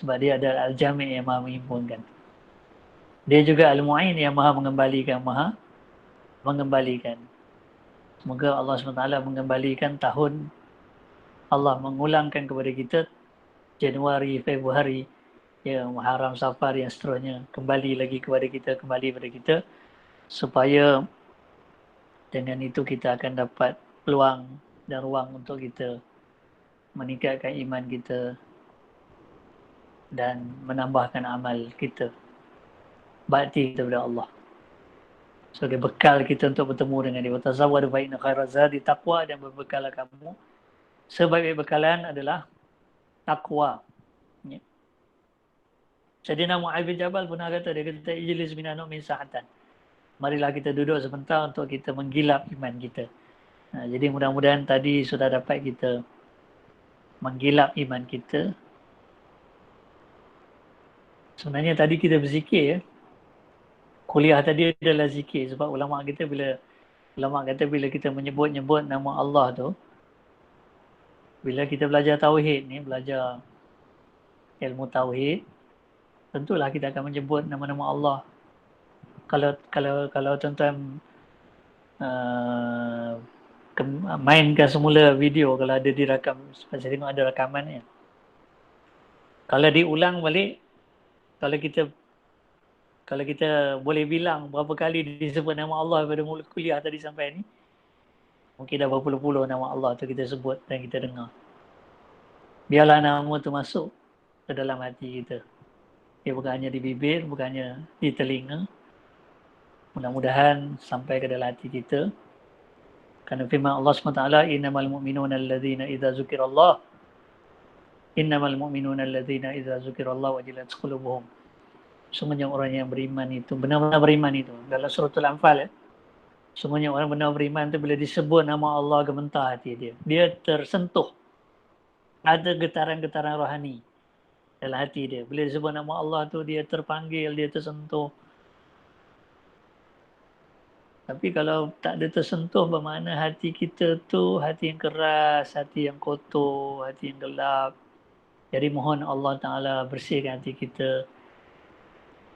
Sebab dia adalah Al-Jami' yang maha menghimpunkan. Dia juga Al-Mu'in yang maha mengembalikan, Semoga Allah SWT mengembalikan tahun, Allah mengulangkan kepada kita Januari, Februari, ya, Muharram, Safar yang seterusnya kembali lagi kepada kita, supaya dengan itu kita akan dapat peluang dan ruang untuk kita meningkatkan iman kita dan menambahkan amal kita, bakti kita kepada Allah sebagai bekal kita untuk bertemu dengan dia. Watazawwadu fa inna khairaz zadi taqwa, dan berbekallah kamu. Sebaik-baik bekalan adalah takwa. Ya. Sayyidina Mu'adz bin Jabal pernah kata, dia kata ijlis minanu min sa'atan. Marilah kita duduk sebentar untuk kita menggilap iman kita. Jadi mudah-mudahan tadi sudah dapat kita menggilap iman kita. Sebenarnya tadi kita berzikir ya. Kuliah tadi adalah zikir, sebab ulama kata bila kita menyebut-nyebut nama Allah tu, bila kita belajar tauhid ni, belajar ilmu tauhid, tentulah kita akan menyebut nama-nama Allah. Kalau tuan-tuan mainkan semula video, kalau ada dirakam, saya tengok ada rakamannya. Kalau diulang balik, kalau kita boleh bilang berapa kali disebut nama Allah pada mula kuliah tadi sampai ni, mungkin dah berpuluh-puluh nama Allah tu kita sebut dan kita dengar. Biarlah nama tu masuk ke dalam hati kita. Dia bukan hanya di bibir, bukan hanya di telinga. Mudah-mudahan sampai ke dalam hati kita. Kerana firman Allah SWT, innamal mu'minuna alladhina idza zukirallah wajilat qulubuhum. Semuanya orang yang beriman itu, benar-benar beriman itu. Dalam suratul Anfal ya. Semuanya orang benar beriman itu bila disebut nama Allah, gemetar hati dia. Dia tersentuh. Ada getaran-getaran rohani dalam hati dia. Bila disebut nama Allah tu, dia terpanggil, dia tersentuh. Tapi kalau tak ada tersentuh, bermakna hati kita tu hati yang keras, hati yang kotor, hati yang gelap. Jadi mohon Allah Ta'ala bersihkan hati kita,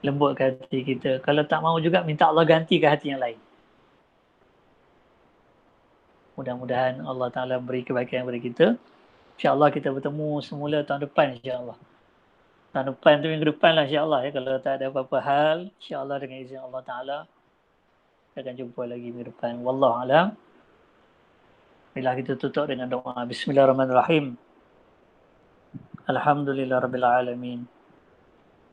lembutkan hati kita. Kalau tak mahu juga, minta Allah gantikan hati yang lain. Mudah-mudahan Allah Ta'ala beri kebaikan kepada kita. InsyaAllah kita bertemu semula tahun depan, insyaAllah. Tahun depan tu minggu depan lah, insyaAllah ya. Kalau tak ada apa-apa hal, insyaAllah dengan izin Allah Ta'ala, kita akan jumpa lagi minggu depan. Wallahualam. Bila kita tutup dengan doa. Bismillahirrahmanirrahim. Alhamdulillah Rabbil Alamin.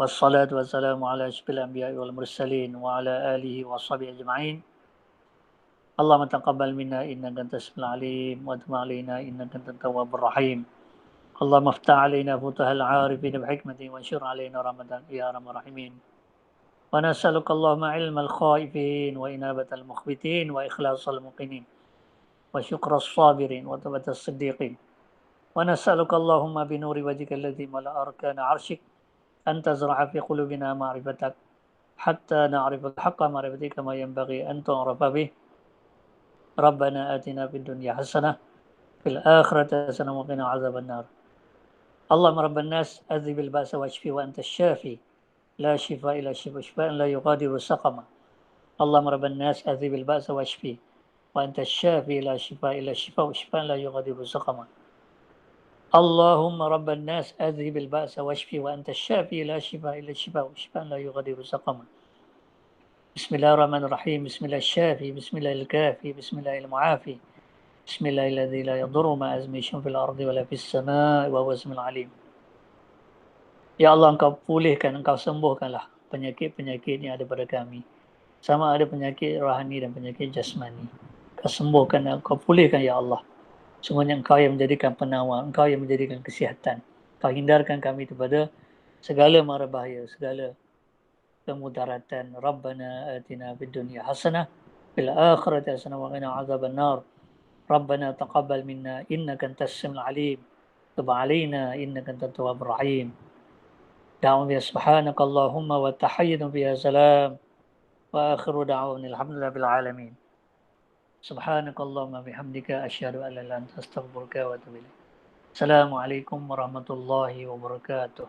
Wassalatu wassalamu ala asyrafil anbiya'i wal mursalin wa ala alihi wa sahbihi ajma'in. Allahumma taqabbal minna innaka antas samiul alim wa tub alaina innaka antat tawwabur rahim. Allahumma iftah alaina futuhal 'arifin bi hikmati wa anshur alaina ramadan ya arhamar rahimin. Wa nas'aluka Allahumma ilmal khaifin wa inabatal mukhbitin wa ikhlasal muqinin wa syukras sabirin wa tabatas siddiqin. Wa nas'aluka Allahumma bi nuri wajhika alladhi mala'a arkana 'arsyik an tazra'a fi qulubina ma'rifatak hatta na'rifa al-haqqa ma'rifatika ma yanbaghi an tu'rafa bih. Rabbana atina fid dunya hasanah fil akhirati hasanah wa qina 'adzaban nar. Allahumma rabban nas adhibil ba'sa washfi wa antas syafi la shifaa illa shifaan la yughadiru saqama. Allahumma rabban nas adhibil ba'sa washfi wa antas syafi la shifaa illa shifaan la yughadiru saqama. Allahumma rabban nas adhibil ba'sa washfi wa antas syafi la shifaa illa shifaan la yughadiru saqama. Bismillahirrahmanirrahim. Bismillahirrahmanirrahim. Bismillahirrahmanirrahim. Bismillahirrahmanirrahim. Bismillahilladzi la yadurru ma'a ismihi syai'un fil ardi wa la fis samaa'i wa huwas samiul alim. Ya Allah, Engkau pulihkan, Engkau sembuhkanlah penyakit-penyakit yang ada pada kami. Sama ada penyakit rohani dan penyakit jasmani. Engkau sembuhkan, Engkau pulihkan ya Allah. Semuanya Engkau yang menjadikan penawar, Engkau yang menjadikan kesihatan. Engkau hindarkan kami daripada segala mara bahaya, segala kemudaratan. Rabbana atina fid dunya hasanah fil akhirati hasanah wa qina adzaban nar. Rabbana taqabbal minna innaka antas samiul alim. Tub alaina innaka antat tawwabur rahim. دعوة بها سبحانك اللهم وتحية بها سلام وآخر دعوانا الحمد لله بالعالمين سبحانك اللهم بحمدك أشهد أن لا إله إلا أنت أستغفرك وأتوب إليك السلام عليكم ورحمة الله وبركاته